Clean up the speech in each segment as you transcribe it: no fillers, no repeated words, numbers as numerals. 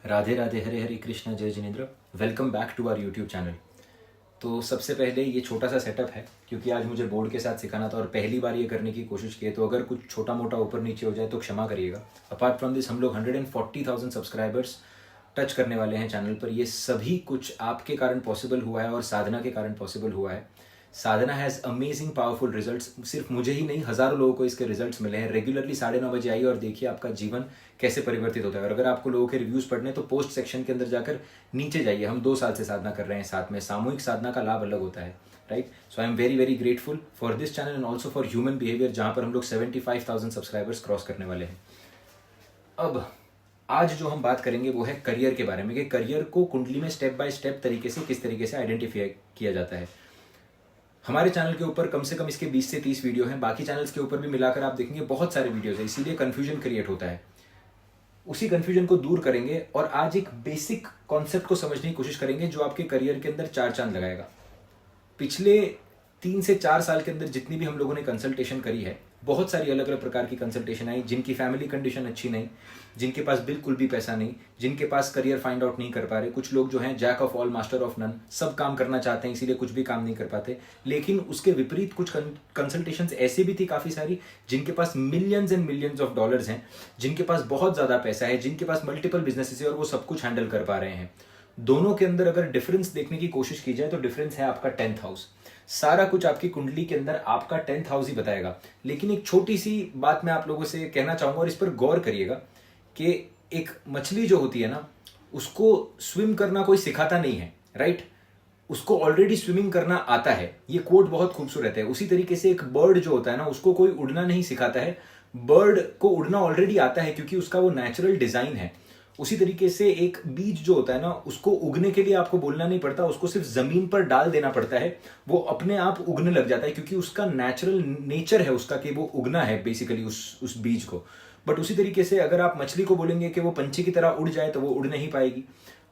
राधे राधे, हरे हरे कृष्णा, जय Jinendra. Welcome back to our YouTube channel. तो सबसे पहले ये छोटा सा सेटअप है क्योंकि आज मुझे बोर्ड के साथ सिखाना था और पहली बार ये करने की कोशिश की है, तो अगर कुछ छोटा मोटा ऊपर नीचे हो जाए तो क्षमा करिएगा। अपार्ट फ्रॉम दिस, हम लोग 140,000 सब्सक्राइबर्स टच करने वाले हैं चैनल पर। ये सभी कुछ आपके कारण पॉसिबल हुआ है और साधना के कारण पॉसिबल हुआ है। साधना हैज़ अमेजिंग पावरफुल रिजल्ट्स। सिर्फ मुझे ही नहीं, हज़ारों लोगों को इसके रिजल्ट्स मिले हैं। रेगुलरली 9:30 बजे आइए और देखिए आपका जीवन कैसे परिवर्तित होता है। और अगर आपको लोगों के रिव्यूज़ पढ़ने तो पोस्ट सेक्शन के अंदर जाकर नीचे जाइए। हम 2 साल से साधना कर रहे हैं साथ में। सामूहिक साधना का लाभ अलग होता है, right. So I am very very grateful for this channel and also for human behaviour, जहाँ पर हम लोग 75,000 सब्सक्राइबर्स क्रॉस करने वाले हैं। अब आज जो हम बात करेंगे वो है करियर के बारे में, कि करियर को कुंडली में स्टेप बाय स्टेप तरीके से किस तरीके से आइडेंटिफाई किया जाता है। हमारे चैनल के ऊपर कम से कम इसके 20 से 30 वीडियो हैं। बाकी चैनल्स के ऊपर भी मिलाकर आप देखेंगे बहुत सारे वीडियोस हैं, इसीलिए कन्फ्यूजन क्रिएट होता है। उसी कन्फ्यूजन को दूर करेंगे और आज एक बेसिक कॉन्सेप्ट को समझने की कोशिश करेंगे जो आपके करियर के अंदर 4 चांद लगाएगा। पिछले 3 से 4 साल के अंदर जितनी भी हम लोगों ने कंसल्टेशन करी है, बहुत सारी अलग अलग प्रकार की कंसल्टेशन आई। जिनकी फैमिली कंडीशन अच्छी नहीं, जिनके पास बिल्कुल भी पैसा नहीं, जिनके पास करियर फाइंड आउट नहीं कर पा रहे, कुछ लोग जो हैं jack of all master of none, सब काम करना चाहते हैं इसीलिए कुछ भी काम नहीं कर पाते। लेकिन उसके विपरीत कुछ कंसल्टेशन ऐसी भी थी काफ़ी सारी जिनके पास millions and millions of dollars हैं, जिनके पास बहुत ज़्यादा पैसा है, जिनके पास मल्टीपल बिजनेसेस है और वो सब कुछ हैंडल कर पा रहे हैं। दोनों के अंदर अगर डिफरेंस देखने की कोशिश की जाए तो डिफरेंस है आपका 10th हाउस। सारा कुछ आपकी कुंडली के अंदर आपका 10th हाउस ही बताएगा। लेकिन एक छोटी सी बात मैं आप लोगों से कहना चाहूंगा और इस पर गौर करिएगा कि एक मछली जो होती है ना, उसको स्विम करना कोई सिखाता नहीं है, राइट। उसको ऑलरेडी स्विमिंग करना आता है। ये कोट बहुत खूबसूरत है। उसी तरीके से एक बर्ड जो होता है ना, उसको कोई उड़ना नहीं सिखाता है। बर्ड को उड़ना ऑलरेडी आता है क्योंकि उसका वो नेचुरल डिजाइन है। उसी तरीके से एक बीज जो होता है ना, उसको उगने के लिए आपको बोलना नहीं पड़ता, उसको सिर्फ जमीन पर डाल देना पड़ता है, वो अपने आप उगने लग जाता है क्योंकि उसका नेचुरल नेचर है उसका कि वो उगना है बेसिकली उस बीज को। बट उसी तरीके से अगर आप मछली को बोलेंगे कि वो पंछी की तरह उड़ जाए तो वो उड़ नहीं पाएगी।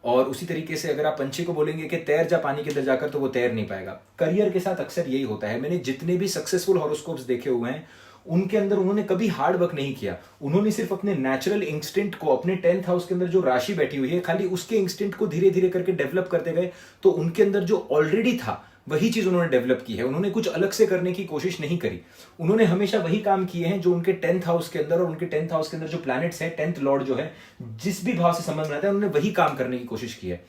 और उसी तरीके से अगर आप पंछी को बोलेंगे कि तैर जा पानी के अंदर जाकर, तो वो तैर नहीं पाएगा। करियर के साथ अक्सर यही होता है। मैंने जितने भी सक्सेसफुल हॉरोस्कोप्स देखे हुए हैं, उनके अंदर उन्होंने कभी हार्ड वर्क नहीं किया। उन्होंने सिर्फ अपने नेचुरल इंस्टिंक्ट को, अपने 10th हाउस के अंदर जो राशि बैठी हुई है, खाली उसके इंस्टिंक्ट को धीरे धीरे करके डेवलप करते गए। तो उनके अंदर जो ऑलरेडी था वही चीज उन्होंने डेवलप की है। उन्होंने कुछ अलग से करने की कोशिश नहीं करी। उन्होंने हमेशा वही काम किए हैं जो उनके 10th हाउस के अंदर, और उनके 10th हाउस के अंदर जो प्लैनेट्स है, 10th लॉर्ड जो है, जिस भी भाव से संबंध बनाता है, उन्होंने वही काम करने की कोशिश की है।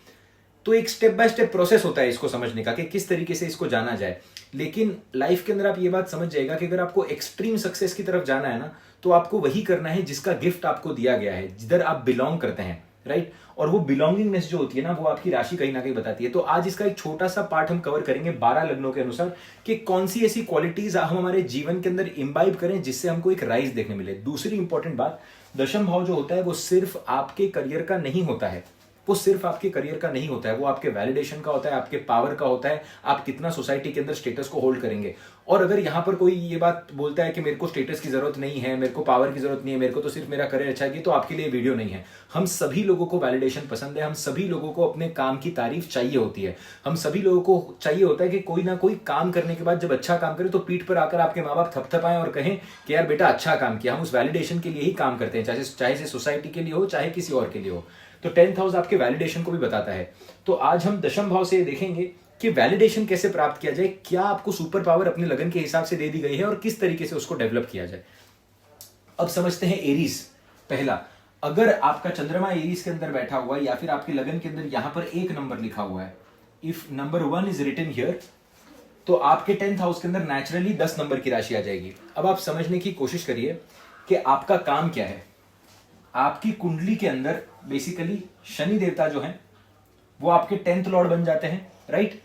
तो एक स्टेप बाय स्टेप प्रोसेस होता है इसको समझने का कि किस तरीके से इसको जाना जाए। लेकिन लाइफ के अंदर आप ये बात समझ जाएगा कि अगर आपको एक्सट्रीम सक्सेस की तरफ जाना है ना, तो आपको वही करना है जिसका गिफ्ट आपको दिया गया है, जिधर आप बिलोंग करते हैं, राइट। और वो बिलोंगिंगनेस जो होती है ना, वो आपकी राशि कहीं ना कहीं बताती है। तो आज इसका एक छोटा सा पार्ट हम कवर करेंगे 12 लग्नों के अनुसार, कि कौन सी ऐसी क्वालिटीज हम हमारे जीवन के अंदर इम्बाइब करें जिससे हमको एक राइज देखने मिले। दूसरी इंपॉर्टेंट बात, दशम भाव जो होता है वो सिर्फ आपके करियर का नहीं होता है। वो सिर्फ आपके करियर का नहीं होता है, वो आपके वैलिडेशन का होता है, आपके पावर का होता है, आप कितना सोसाइटी के अंदर स्टेटस को होल्ड करेंगे। और अगर यहां पर कोई ये बात बोलता है कि मेरे को स्टेटस की जरूरत नहीं है, मेरे को पावर की जरूरत नहीं है, मेरे को तो सिर्फ मेरा करियर अच्छा है, तो आपके लिए वीडियो नहीं है। हम सभी लोगों को वैलिडेशन पसंद है। हम सभी लोगों को अपने काम की तारीफ चाहिए होती है। हम सभी लोगों को चाहिए होता है कि कोई ना कोई काम करने के बाद जब अच्छा काम करे तो पीठ पर आकर आपके माँ बाप थपथपाएं और कहें कि यार बेटा अच्छा काम किया। हम उस वैलिडेशन के लिए ही काम करते हैं, चाहे से सोसाइटी के लिए हो, चाहे किसी और के लिए हो। तो 10th हाउस आपके वैलिडेशन को भी बताता है। तो आज हम दशम भाव से देखेंगे कि वैलिडेशन कैसे प्राप्त किया जाए, क्या आपको सुपर पावर अपने लगन के हिसाब से दे दी गई है और किस तरीके से उसको डेवलप किया जाए। अब समझते हैं एरीज। पहला, अगर आपका चंद्रमा एरीज के अंदर बैठा हुआ है या फिर आपके लगन के अंदर यहां पर 1 नंबर लिखा हुआ है, if number 1 is written here, तो आपके 10th हाउस के अंदर नेचुरली 10 नंबर की राशि आ जाएगी। अब आप समझने की कोशिश करिए कि आपका काम क्या है। आपकी कुंडली के अंदर बेसिकली शनि देवता जो है वो आपके 10th लॉर्ड बन जाते हैं, राइट।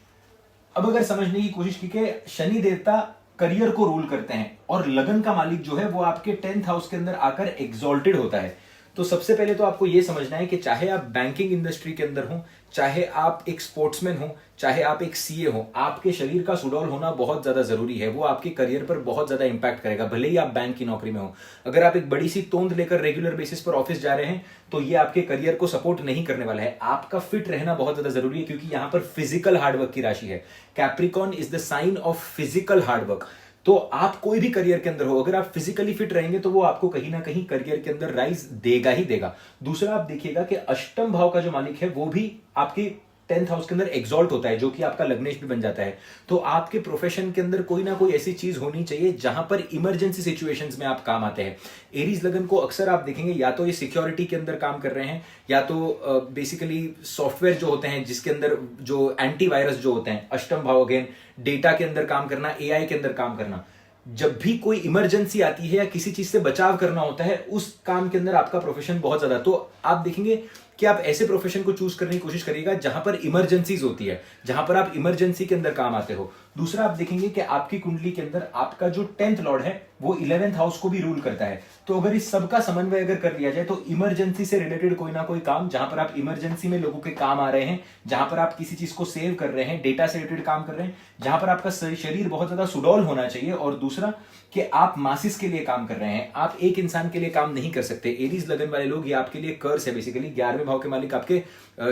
अब अगर समझने की कोशिश की कि शनि देवता करियर को रूल करते हैं और लगन का मालिक जो है वो आपके 10th हाउस के अंदर आकर एग्जॉल्टेड होता है, तो सबसे पहले तो आपको यह समझना है कि चाहे आप बैंकिंग इंडस्ट्री के अंदर हो, चाहे आप एक स्पोर्ट्समैन हो, चाहे आप एक सीए हो, आपके शरीर का सुडौल होना बहुत ज्यादा जरूरी है। वो आपके करियर पर बहुत ज्यादा इंपैक्ट करेगा, भले ही आप बैंक की नौकरी में हो। अगर आप एक बड़ी सी तोंद लेकर रेगुलर बेसिस पर ऑफिस जा रहे हैं तो ये आपके करियर को सपोर्ट नहीं करने वाला है। आपका फिट रहना बहुत ज्यादा जरूरी है क्योंकि यहां पर फिजिकल हार्डवर्क की राशि है। Capricorn is the sign of physical hard work. तो आप कोई भी करियर के अंदर हो, अगर आप फिजिकली फिट रहेंगे तो वो आपको कहीं ना कहीं करियर के अंदर राइज देगा ही देगा। दूसरा आप देखिएगा कि अष्टम भाव का जो मालिक है वो भी आपकी 10th हाउस के अंदर एग्जॉल्ट होता है, जो कि आपका लग्नेश भी बन जाता है। तो आपके प्रोफेशन के अंदर कोई ना कोई ऐसी चीज होनी चाहिए जहां पर इमरजेंसी सिचुएशंस में आप काम आते हैं। एरीज लगन को अक्सर आप देखेंगे या तो ये सिक्योरिटी के अंदर काम कर रहे हैं, या तो बेसिकली सॉफ्टवेयर जो होते हैं जिसके अंदर जो एंटीवायरस जो होते हैं। अष्टम भाव अगेन डेटा के अंदर काम करना, एआई के अंदर काम करना। जब भी कोई इमरजेंसी आती है या किसी चीज से बचाव करना होता है, उस काम के अंदर आपका प्रोफेशन बहुत ज्यादा। तो आप देखेंगे कि आप ऐसे प्रोफेशन को चूज करने की कोशिश करिएगा जहां पर इमरजेंसीज होती है, जहां पर आप इमरजेंसी के अंदर काम आते हो। दूसरा आप देखेंगे कि आपकी कुंडली के अंदर आपका जो 10th लॉर्ड है वो 11th हाउस को भी रूल करता है। तो अगर इस सब का समन्वय अगर कर लिया जाए तो इमरजेंसी से रिलेटेड कोई ना कोई काम, जहां पर आप इमरजेंसी में लोगों के काम आ रहे हैं, जहां पर आप किसी चीज को सेव कर रहे हैं, डेटा से रिलेटेड काम कर रहे हैं, जहां पर आपका शरीर बहुत ज्यादा सुडौल होना चाहिए। और दूसरा कि आप मासिस के लिए काम कर रहे हैं, आप एक इंसान के लिए काम नहीं कर सकते। एरीज लगन वाले लोग, ये आपके लिए कर्स है बेसिकली। 11वें भाव के मालिक आपके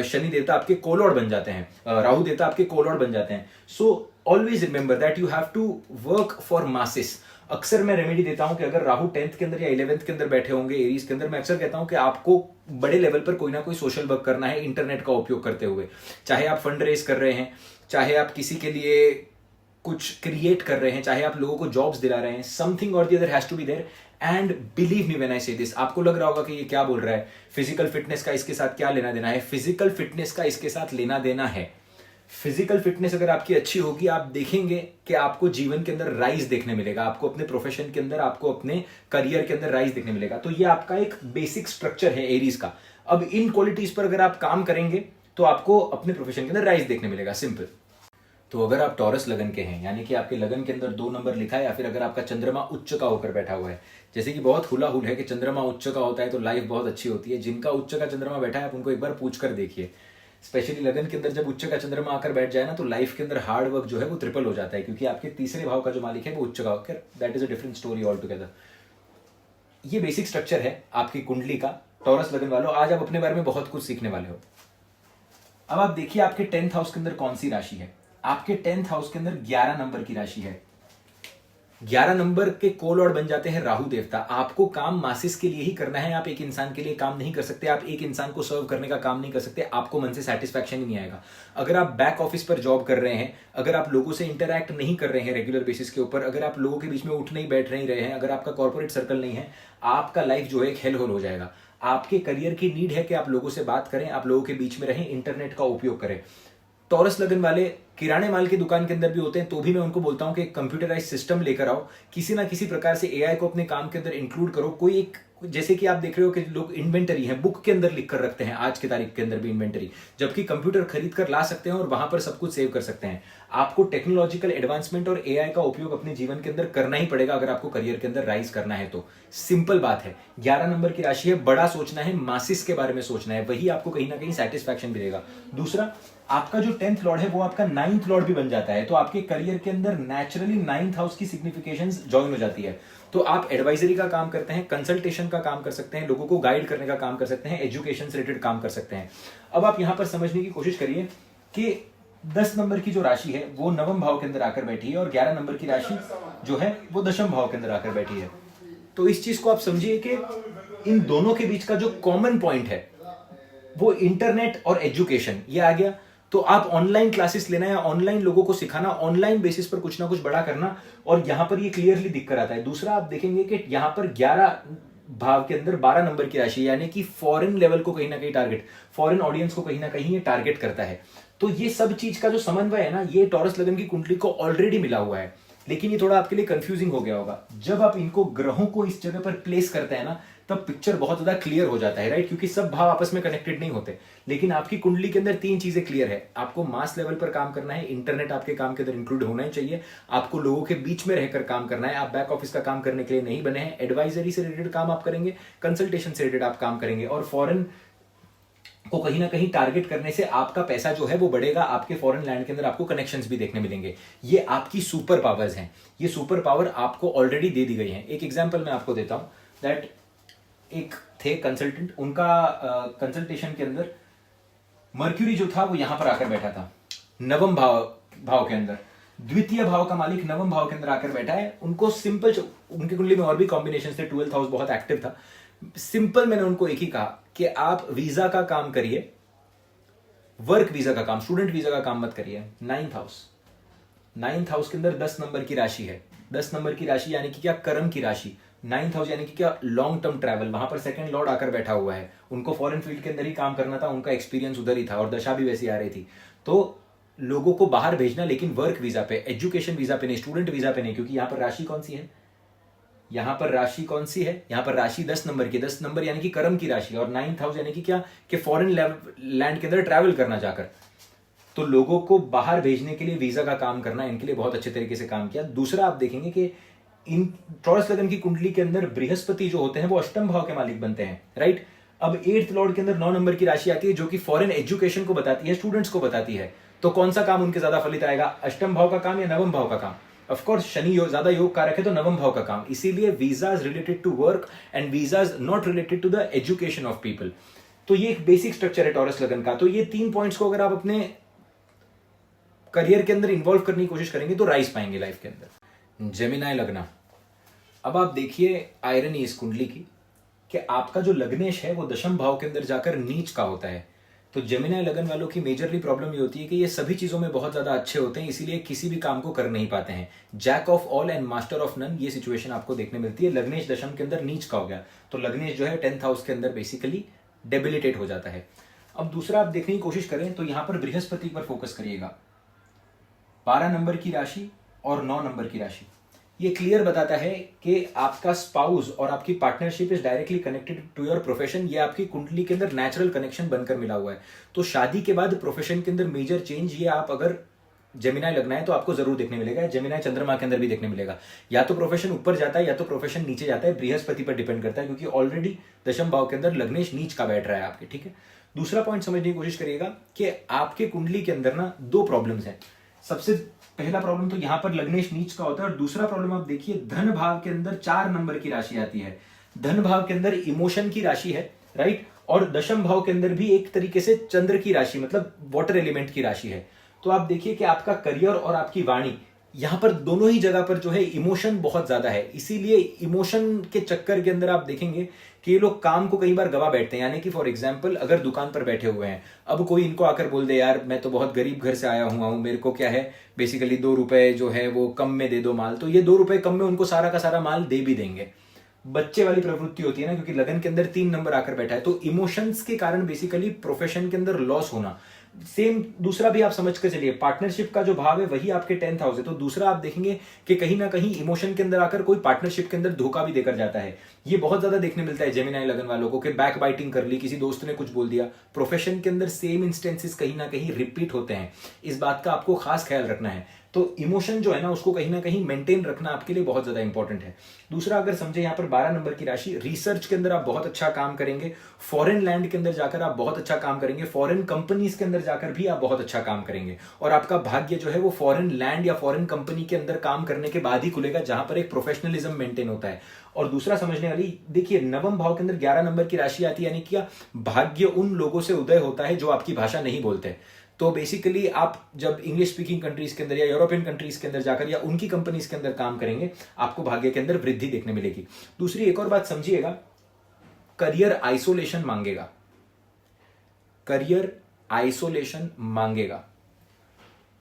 शनि देवता आपके कोलॉर्ड बन जाते हैं, राहु देवता आपके कोलॉर्ड बन जाते हैं। So always remember that you have to work for masses. अक्सर मैं रेमेडी देता हूं कि अगर राहु 10th के अंदर या 11th के अंदर बैठे होंगे एरीज के अंदर, मैं अक्सर कहता हूं कि आपको बड़े लेवल पर कोई ना कोई सोशल वर्क करना है इंटरनेट का उपयोग करते हुए। चाहे आप फंड रेज कर रहे हैं, चाहे आप किसी के लिए कुछ क्रिएट कर रहे हैं, चाहे आप लोगों को जॉब्स दिला रहे हैं, समथिंग और the other has to be there. And believe me when I say this, आपको लग रहा होगा कि ये क्या बोल रहा है, फिजिकल फिटनेस का इसके साथ क्या लेना देना है। फिजिकल फिटनेस का इसके साथ लेना देना है। फिजिकल फिटनेस अगर आपकी अच्छी होगी, आप देखेंगे कि आपको जीवन के अंदर राइज देखने मिलेगा, आपको अपने प्रोफेशन के अंदर, आपको अपने करियर के अंदर राइज देखने मिलेगा। तो ये आपका एक बेसिक स्ट्रक्चर है एरीज का। अब इन क्वालिटीज पर अगर आप काम करेंगे तो आपको अपने प्रोफेशन के अंदर राइज देखने मिलेगा, सिंपल। तो अगर आप टॉरस लगन के हैं, यानी कि आपके लगन के अंदर 2 नंबर लिखा है, या फिर अगर आपका चंद्रमा उच्च का होकर बैठा हुआ है, जैसे कि बहुत हुला हुल है कि चंद्रमा उच्च का होता है तो लाइफ बहुत अच्छी होती है। जिनका उच्च का चंद्रमा बैठा है आप उनको एक बार पूछ कर देखिए। स्पेशली लगन के अंदर जब उच्च का चंद्रमा आकर बैठ जाए ना, तो लाइफ के अंदर हार्ड वर्क जो है वो ट्रिपल हो जाता है, क्योंकि आपके तीसरे भाव का जो मालिक है वो उच्च का होकर, that is a different story all together. ये बेसिक स्ट्रक्चर है आपकी कुंडली का। टॉरस लगन वालों, आज आप अपने बारे में बहुत कुछ सीखने वाले हो। अब आप देखिए आपके 10th हाउस के अंदर कौन सी राशि है। आपके 10th हाउस के अंदर 11 नंबर की राशि है। 11 नंबर के कोलॉर्ड बन जाते हैं राहु देवता। आपको काम मासिस के लिए ही करना है, आप एक इंसान के लिए काम नहीं कर सकते, आप एक इंसान को सर्व करने का काम नहीं कर सकते, आपको मन से सेटिस्फैक्शन ही नहीं आएगा। अगर आप बैक ऑफिस पर जॉब कर रहे हैं, अगर आप लोगों से इंटरैक्ट नहीं कर रहे हैं रेगुलर बेसिस के ऊपर, अगर आप लोगों के बीच में उठ नहीं बैठ नहीं रहे हैं, अगर आपका कॉर्पोरेट सर्कल नहीं है, आपका लाइफ जो है एक हेल होल हो जाएगा। आपके करियर की नीड है कि आप लोगों से बात करें, आप लोगों के बीच में रहें, इंटरनेट का उपयोग करें। टॉरस लगन वाले किराने माल की दुकान के अंदर भी होते हैं, तो भी मैं उनको बोलता हूं कि एक कंप्यूटराइज सिस्टम लेकर आओ, किसी ना किसी प्रकार से एआई को अपने काम के अंदर इंक्लूड करो। कोई एक, जैसे कि आप देख रहे हो कि लोग इन्वेंटरी है बुक के अंदर लिख कर रखते हैं, आज की तारीख के अंदर भी इन्वेंटरी, जबकि कंप्यूटर खरीद कर ला सकते हैं और वहां पर सब कुछ सेव कर सकते हैं। आपको टेक्नोलॉजिकल एडवांसमेंट और एआई का उपयोग अपने जीवन के अंदर करना ही पड़ेगा अगर आपको करियर के अंदर राइज करना है तो। सिंपल बात है। 11 नंबर की राशि है, बड़ा सोचना है, मासिस के बारे में सोचना है, वही आपको कहीं ना कहीं सेटिस्फैक्शन मिलेगा। दूसरा, आपका जो 10th लॉर्ड है वो आपका 9th लॉर्ड भी बन जाता है, तो आपके करियर के अंदर नेचुरली 9th हाउस की सिग्निफिकेशंस ज्वाइन हो जाती है। तो आप एडवाइजरी का काम करते हैं, कंसल्टेशन का काम कर सकते हैं, लोगों को गाइड करने का काम कर सकते हैं, एजुकेशन से रिलेटेड काम कर सकते हैं। अब आप यहां पर समझने की कोशिश करिए कि 10 नंबर की जो राशि है वो 9वें भाव के अंदर आकर बैठी है, और 11 नंबर की राशि जो है वो 10वें भाव के अंदर आकर बैठी है। तो इस चीज को आप समझिए कि इन दोनों के बीच का जो कॉमन पॉइंट है वो इंटरनेट और एजुकेशन, ये आ गया। तो आप ऑनलाइन क्लासेस लेना या ऑनलाइन लोगों को सिखाना, ऑनलाइन बेसिस पर कुछ ना कुछ बड़ा करना, और यहां पर ये क्लियरली दिख कर आता है। दूसरा, आप देखेंगे कि यहां पर 11 भाव के अंदर 12 नंबर की राशि, यानी कि फॉरेन लेवल को कहीं ना कहीं टारगेट, फॉरेन ऑडियंस को कहीं ना कहीं ये टारगेट करता है। तो ये सब चीज का जो समन्वय है ना, ये टॉरस लगन की कुंडली को ऑलरेडी मिला हुआ है। लेकिन ये थोड़ा आपके लिए कंफ्यूजिंग हो गया होगा। जब आप इनको ग्रहों को इस जगह पर प्लेस करते हैं ना, तब पिक्चर बहुत ज्यादा क्लियर हो जाता है, राइट? क्योंकि सब भाव आपस में कनेक्टेड नहीं होते। लेकिन आपकी कुंडली के अंदर 3 चीजें क्लियर है। आपको मास लेवल पर काम करना है, इंटरनेट आपके काम के अंदर इंक्लूड होना ही चाहिए, आपको लोगों के बीच में रहकर काम करना है, आप बैक ऑफिस का काम करने के लिए नहीं बने हैं, एडवाइजरी से रिलेटेड काम आप करेंगे, कंसल्टेशन से रिलेटेड आप काम करेंगे, और फॉरेन को कहीं ना कहीं टारगेट करने से आपका पैसा जो है वो बढ़ेगा, आपके फॉरेन लैंड के अंदर आपको कनेक्शंस भी देखने मिलेंगे। ये आपकी सुपर पावर्स हैं, ये सुपर पावर आपको ऑलरेडी दे दी गई है। एक एग्जांपल मैं आपको देता हूं, दैट एक थे कंसल्टेंट, उनका कंसल्टेशन के अंदर मर्क्यूरी जो था वो यहां पर आकर बैठा था 9वें भाव के अंदर। द्वितीय भाव का मालिक नवम भाव के अंदर आकर बैठा है। उनको सिंपल, उनकी कुंडली में और भी कॉम्बिनेशन थे, 12th हाउस बहुत एक्टिव था। सिंपल मैंने उनको एक ही कहा कि आप वीजा का काम करिए, वर्क वीजा का काम, स्टूडेंट वीजा का काम मत करिए। 9th हाउस के अंदर 10 नंबर की राशि है। 10 नंबर की राशि यानी कि क्या, कर्म की राशि। 9th हाउस यानी कि क्या, लॉन्ग टर्म ट्रैवल। वहां पर सेकंड लॉर्ड आकर बैठा हुआ है, उनको फॉरेन फील्ड के अंदर ही काम करना था, उनका एक्सपीरियंस उधर ही था और दशा भी वैसी आ रही थी। तो लोगों को बाहर भेजना, लेकिन वर्क वीजा पे, एजुकेशन वीजा पे नहीं, स्टूडेंट वीजा पे नहीं, क्योंकि यहां पर राशि कौन सी है, यहां पर राशि कौन सी है, यहां पर राशि 10 नंबर की, 10 नंबर यानी कि कर्म की राशि, और 9th हाउस यानी कि क्या, कि फॉरेन लैंड के अंदर ट्रैवल करना जाकर। तो लोगों को बाहर भेजने के लिए वीजा का काम करना, इनके लिए बहुत अच्छे तरीके से काम किया। दूसरा आप देखेंगे कि इन टॉरस लगन की कुंडली के अंदर बृहस्पति जो होते हैं वो अष्टम भाव के मालिक बनते हैं, राइट। अब 8th लॉर्ड के अंदर 9 नंबर की राशि आती है, जो कि फॉरेन एजुकेशन को बताती है, स्टूडेंट्स को बताती है। तो कौन सा काम उनके ज्यादा फलित आएगा, अष्टम भाव का काम या नवम भाव का काम? ऑफ कोर्स शनि ज्यादा योग कारक है, तो नवम भाव का काम। इसीलिए visas related to work and visas not related to the education of people. तो ये एक बेसिक स्ट्रक्चर है टॉरस लगन का। तो ये 3 पॉइंट्स को अगर आप अपने करियर के अंदर इन्वॉल्व करने की कोशिश करेंगे तो राइज पाएंगे लाइफ के अंदर। जेमिनाई लगना, अब आप देखिए आयरनी इस कुंडली की कि आपका जो लग्नेश है वो दशम भाव के अंदर जाकर नीच का होता है। तो जेमिनाई लगन वालों की मेजरली प्रॉब्लम ये होती है कि ये सभी चीजों में बहुत ज्यादा अच्छे होते हैं, इसीलिए किसी भी काम को कर नहीं पाते हैं। Jack of all and master of none, ये सिचुएशन आपको देखने मिलती है। लग्नेश दशम के अंदर नीच का हो गया, तो लग्नेश जो है 10th हाउस के अंदर बेसिकली डेबिलिटेट हो जाता है। अब दूसरा आप देखने की कोशिश करें तो यहां पर बृहस्पति पर फोकस करिएगा। 12 नंबर की राशि और 9 नंबर की राशि, ये क्लियर बताता है कि आपका स्पाउस और आपकी partnership is directly connected to your profession. ये आपकी कुंडली के अंदर नेचुरल कनेक्शन बनकर मिला हुआ है। तो शादी के बाद प्रोफेशन के अंदर मेजर चेंज, ये आप अगर जेमिनाई लगना है तो आपको जरूर देखने मिलेगा। जेमिनाई चंद्रमा के अंदर भी देखने मिलेगा। या तो प्रोफेशन ऊपर जाता है या तो प्रोफेशन नीचे जाता है, बृहस्पति पर डिपेंड करता है, क्योंकि ऑलरेडी दशम भाव के अंदर लग्नेश नीच का बैठ रहा है आपके, ठीक है। दूसरा पॉइंट समझने की कोशिश करिएगा कि आपके कुंडली के अंदर ना 2 प्रॉब्लम्स हैं। सबसे पहला प्रॉब्लम तो यहां पर लग्नेश नीच का होता है, और दूसरा प्रॉब्लम आप देखिए धन भाव के अंदर 4 नंबर की राशि आती है। धन भाव के अंदर इमोशन की राशि है, राइट, और दशम भाव के अंदर भी एक तरीके से चंद्र की राशि, मतलब वाटर एलिमेंट की राशि है। तो आप देखिए कि आपका करियर और आपकी वाणी, यहां पर दोनों ही जगह पर जो है इमोशन बहुत ज्यादा है। इसीलिए इमोशन के चक्कर के अंदर आप देखेंगे कि ये लोग काम को कई बार गवा बैठते हैं। यानी कि फॉर एग्जांपल अगर दुकान पर बैठे हुए हैं, अब कोई इनको आकर बोल दे यार मैं तो बहुत गरीब घर से आया हुआ हूं, मेरे को क्या है बेसिकली 2 रुपए जो है वो कम में दे दो माल, तो ये 2 रुपए कम में उनको सारा का सारा माल दे भी देंगे। बच्चे वाली प्रवृत्ति होती है ना, क्योंकि लगन के अंदर 3 नंबर आकर बैठा है। तो इमोशंस के कारण बेसिकली प्रोफेशन के अंदर लॉस होना। सेम दूसरा भी आप समझ कर चलिए, पार्टनरशिप का जो भाव है वही आपके 10th हाउस है। तो दूसरा आप देखेंगे कि कहीं ना कहीं इमोशन के अंदर आकर कोई पार्टनरशिप के अंदर धोखा भी देकर जाता है। ये बहुत ज्यादा देखने मिलता है जेमिनाई लगन वालों को, कि बैक बाइटिंग कर ली, किसी दोस्त ने कुछ बोल दिया। प्रोफेशन के अंदर सेम इंस्टेंसेस कहीं ना कहीं रिपीट होते हैं, इस बात का आपको खास ख्याल रखना है। तो इमोशन जो है ना उसको कहीं ना कहीं मेंटेन रखना आपके लिए बहुत ज्यादा इंपॉर्टेंट है। दूसरा अगर समझे यहाँ पर 12 नंबर की राशि, रिसर्च के अंदर आप बहुत अच्छा काम करेंगे, फॉरेन लैंड के अंदर जाकर आप बहुत अच्छा काम करेंगे, फॉरेन कंपनीज के अंदर जाकर भी आप बहुत अच्छा काम करेंगे, और आपका भाग्य जो है वो फॉरेन लैंड या फॉरेन कंपनी के अंदर काम करने के बाद ही खुलेगा, जहां पर एक प्रोफेशनलिज्म मेंटेन होता है। और दूसरा समझने वाली देखिए, नवम भाव के अंदर 11 नंबर की राशि आती है, यानी कि भाग्य उन लोगों से उदय होता है जो आपकी भाषा नहीं बोलते। तो बेसिकली आप जब इंग्लिश स्पीकिंग कंट्रीज के अंदर या यूरोपियन कंट्रीज के अंदर जाकर या उनकी कंपनीज के अंदर काम करेंगे, आपको भाग्य के अंदर वृद्धि देखने मिलेगी। दूसरी एक और बात समझिएगा, करियर आइसोलेशन मांगेगा, करियर आइसोलेशन मांगेगा।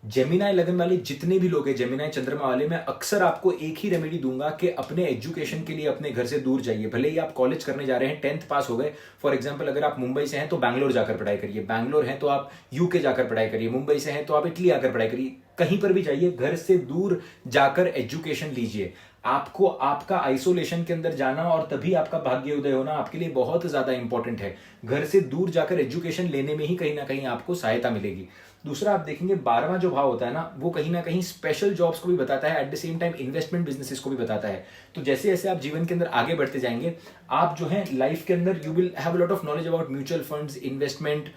जेमिनाई लगन वाले जितने भी लोग हैं, जेमिनाई चंद्रमा वाले, मैं अक्सर आपको एक ही रेमेडी दूंगा कि अपने एजुकेशन के लिए अपने घर से दूर जाइए। भले ही आप कॉलेज करने जा रहे हैं, 10th पास हो गए, फॉर एग्जांपल अगर आप मुंबई से हैं तो बैंगलोर जाकर पढ़ाई करिए, बैंगलोर हैं तो आप यूके जाकर पढ़ाई करिए, मुंबई से हैं तो आप इटली आकर पढ़ाई करिए, कहीं पर भी जाइए, घर से दूर जाकर एजुकेशन लीजिए। आपको आपका आइसोलेशन के अंदर जाना और तभी आपका भाग्य उदय होना आपके लिए बहुत ज्यादा इंपॉर्टेंट है। घर से दूर जाकर एजुकेशन लेने में ही कहीं ना कहीं आपको सहायता मिलेगी। दूसरा आप देखेंगे 12वां जो भाव होता है ना, वो कहीं ना कहीं स्पेशल जॉब्स को भी बताता है, at the same time investment businesses को भी बताता है। तो जैसे जैसे आप जीवन के अंदर आगे बढ़ते जाएंगे, आप जो है लाइफ के अंदर you will have a lot of knowledge about mutual funds, investment,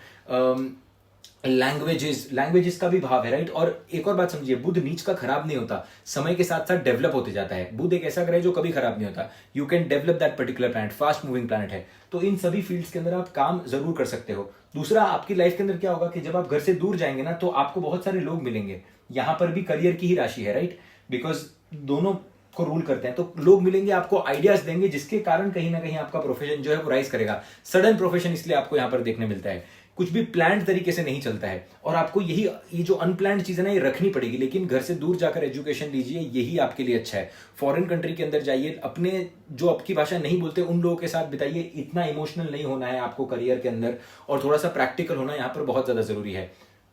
languages का भी भाव है, राइट। और एक और बात समझिए, बुध नीच का खराब नहीं होता, समय के साथ साथ डेवलप होते जाता है। बुध एक ऐसा ग्रह है जो कभी खराब नहीं होता। You can develop that particular planet, fast moving planet है। तो इन सभी फील्ड्स के अंदर आप काम जरूर कर सकते हो। दूसरा, आपकी लाइफ के अंदर क्या होगा कि जब आप घर से दूर जाएंगे ना, तो आपको बहुत सारे लोग मिलेंगे। यहां पर भी करियर की ही राशि है, राइट, बिकॉज दोनों को रूल करते हैं। तो लोग मिलेंगे, आपको आइडियाज देंगे, जिसके कारण कहीं ना कहीं आपका प्रोफेशन जो है वो राइज करेगा। सडन प्रोफेशन इसलिए आपको यहां पर देखने मिलता है, कुछ भी प्लान तरीके से नहीं चलता है। और आपको ये जो अनप्लान्ड चीज है ना, ये रखनी पड़ेगी। लेकिन घर से दूर जाकर एजुकेशन लीजिए, यही आपके लिए अच्छा है। फॉरेन कंट्री के अंदर जाइए, अपने जो आपकी भाषा नहीं बोलते उन लोगों के साथ बिताइए। इतना इमोशनल नहीं होना है आपको करियर के अंदर, और थोड़ा सा प्रैक्टिकल होना यहाँ पर बहुत ज्यादा जरूरी है।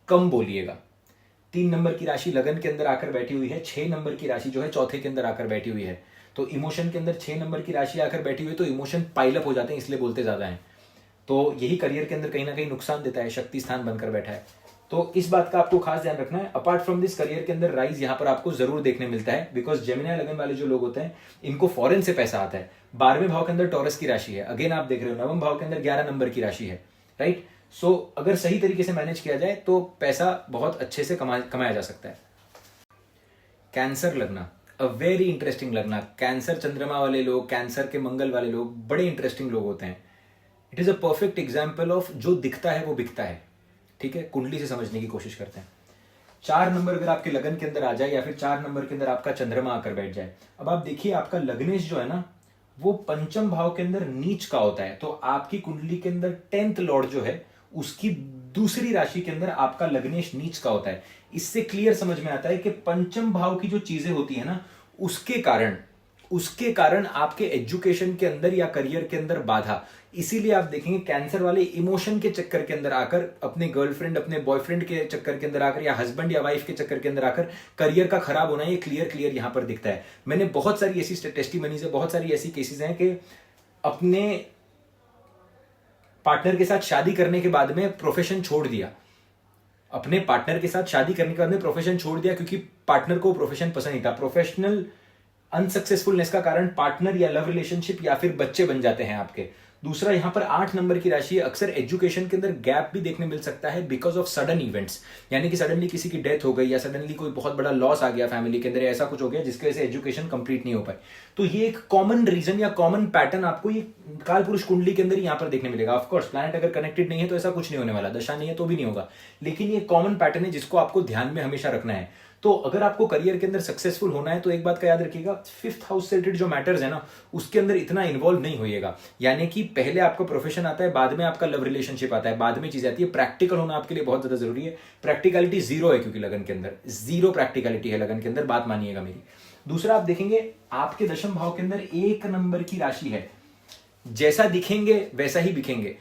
कम बोलिएगा। 3 नंबर की राशि लगन के अंदर आकर बैठी हुई है, 6 नंबर की राशि जो है चौथे के अंदर आकर बैठी हुई है। तो इमोशन के अंदर 6 नंबर की राशि आकर बैठी हुई है, तो इमोशन पाइलअप हो जाते हैं, इसलिए बोलते ज्यादा हैं। तो यही करियर के अंदर कहीं ना कहीं नुकसान देता है, शक्ति स्थान बनकर बैठा है। तो इस बात का आपको खास ध्यान रखना है। अपार्ट फ्रॉम दिस, करियर के अंदर राइज यहाँ पर आपको जरूर देखने मिलता है, बिकॉज जेमिनी लगन वाले जो लोग होते हैं, इनको फॉरेन से पैसा आता है। 12वें भाव के अंदर टॉरस की राशि है, अगेन आप देख रहे हो। 9वें भाव के अंदर 11 नंबर की राशि है, राइट। सो अगर सही तरीके से मैनेज किया जाए तो पैसा बहुत अच्छे से कमाया जा सकता है। कैंसर लगना, अ वेरी इंटरेस्टिंग लगना। कैंसर चंद्रमा वाले लोग, कैंसर के मंगल वाले लोग बड़े इंटरेस्टिंग लोग होते हैं। It is a perfect example of जो दिखता है वो बिकता है, ठीक है। कुंडली से समझने की कोशिश करते हैं। 4 नंबर अगर आपके लगन के अंदर आ जाए, या फिर 4 नंबर के अंदर आपका चंद्रमा आकर बैठ जाए। अब आप देखिए, आपका लग्नेश जो है ना, वो पंचम भाव के अंदर नीच का होता है। तो आपकी कुंडली के अंदर 10th लॉर्ड जो है, उसकी दूसरी राशि के अंदर आपका लग्नेश नीच का होता है। इससे क्लियर समझ में आता है कि पंचम भाव की जो चीजें होती है ना, उसके कारण आपके एजुकेशन के अंदर या करियर के अंदर बाधा। इसीलिए आप देखेंगे कैंसर वाले इमोशन के चक्कर के अंदर आकर, अपने गर्लफ्रेंड अपने बॉयफ्रेंड के चक्कर के अंदर आकर, या हस्बैंड या वाइफ के चक्कर के अंदर आकर करियर का खराब होना, ये क्लियर यहां पर दिखता है। मैंने बहुत सारी ऐसी टेस्टिमनीज है, बहुत सारी ऐसी केसेस हैं कि अपने पार्टनर के साथ शादी करने के बाद में प्रोफेशन छोड़ दिया। अपने पार्टनर के साथ शादी करने के बाद में प्रोफेशन छोड़ दिया, क्योंकि पार्टनर को प्रोफेशन पसंद नहीं था। प्रोफेशनल अनसक्सेसफुलनेस का कारण पार्टनर या लव रिलेशनशिप या फिर बच्चे बन जाते हैं आपके। दूसरा, यहां पर 8 नंबर की राशि है। अक्सर एजुकेशन के अंदर गैप भी देखने मिल सकता है बिकॉज ऑफ सडन इवेंट्स, यानी कि सडनली किसी की डेथ हो गई, या सडनली कोई बहुत बड़ा लॉस आ गया फैमिली के अंदर, ऐसा कुछ हो गया जिसकी वजह से एजुकेशन कंप्लीट नहीं हो पाई। तो ये एक कॉमन रीजन या कॉमन पैटर्न आपको ये काल पुरुष कुंडली के अंदर यहां पर देखने मिलेगा। ऑफकोर्स प्लैनेट अगर कनेक्टेड नहीं है तो ऐसा कुछ नहीं होने वाला, दशा नहीं है तो भी नहीं होगा, लेकिन ये कॉमन पैटर्न है जिसको आपको ध्यान में हमेशा रखना है। तो अगर आपको करियर के अंदर सक्सेसफुल होना है तो एक बात का याद रखिएगा, 5th हाउस से रिलेटेड जो मैटर्स है ना, उसके अंदर इतना इन्वॉल्व नहीं होइएगा। यानी कि पहले आपका प्रोफेशन आता है, बाद में आपका लव रिलेशनशिप आता है, बाद में चीज आती है। प्रैक्टिकल होना आपके लिए बहुत ज्यादा जरूरी है। प्रैक्टिकलिटी 0 है, क्योंकि लगन के अंदर 0 प्रैक्टिकलिटी है लगन के अंदर, बात मानिएगा मेरी। दूसरा, आप देखेंगे आपके दशम भाव के अंदर 1 नंबर की राशि है। जैसा दिखेंगे वैसा ही बिकेंगे।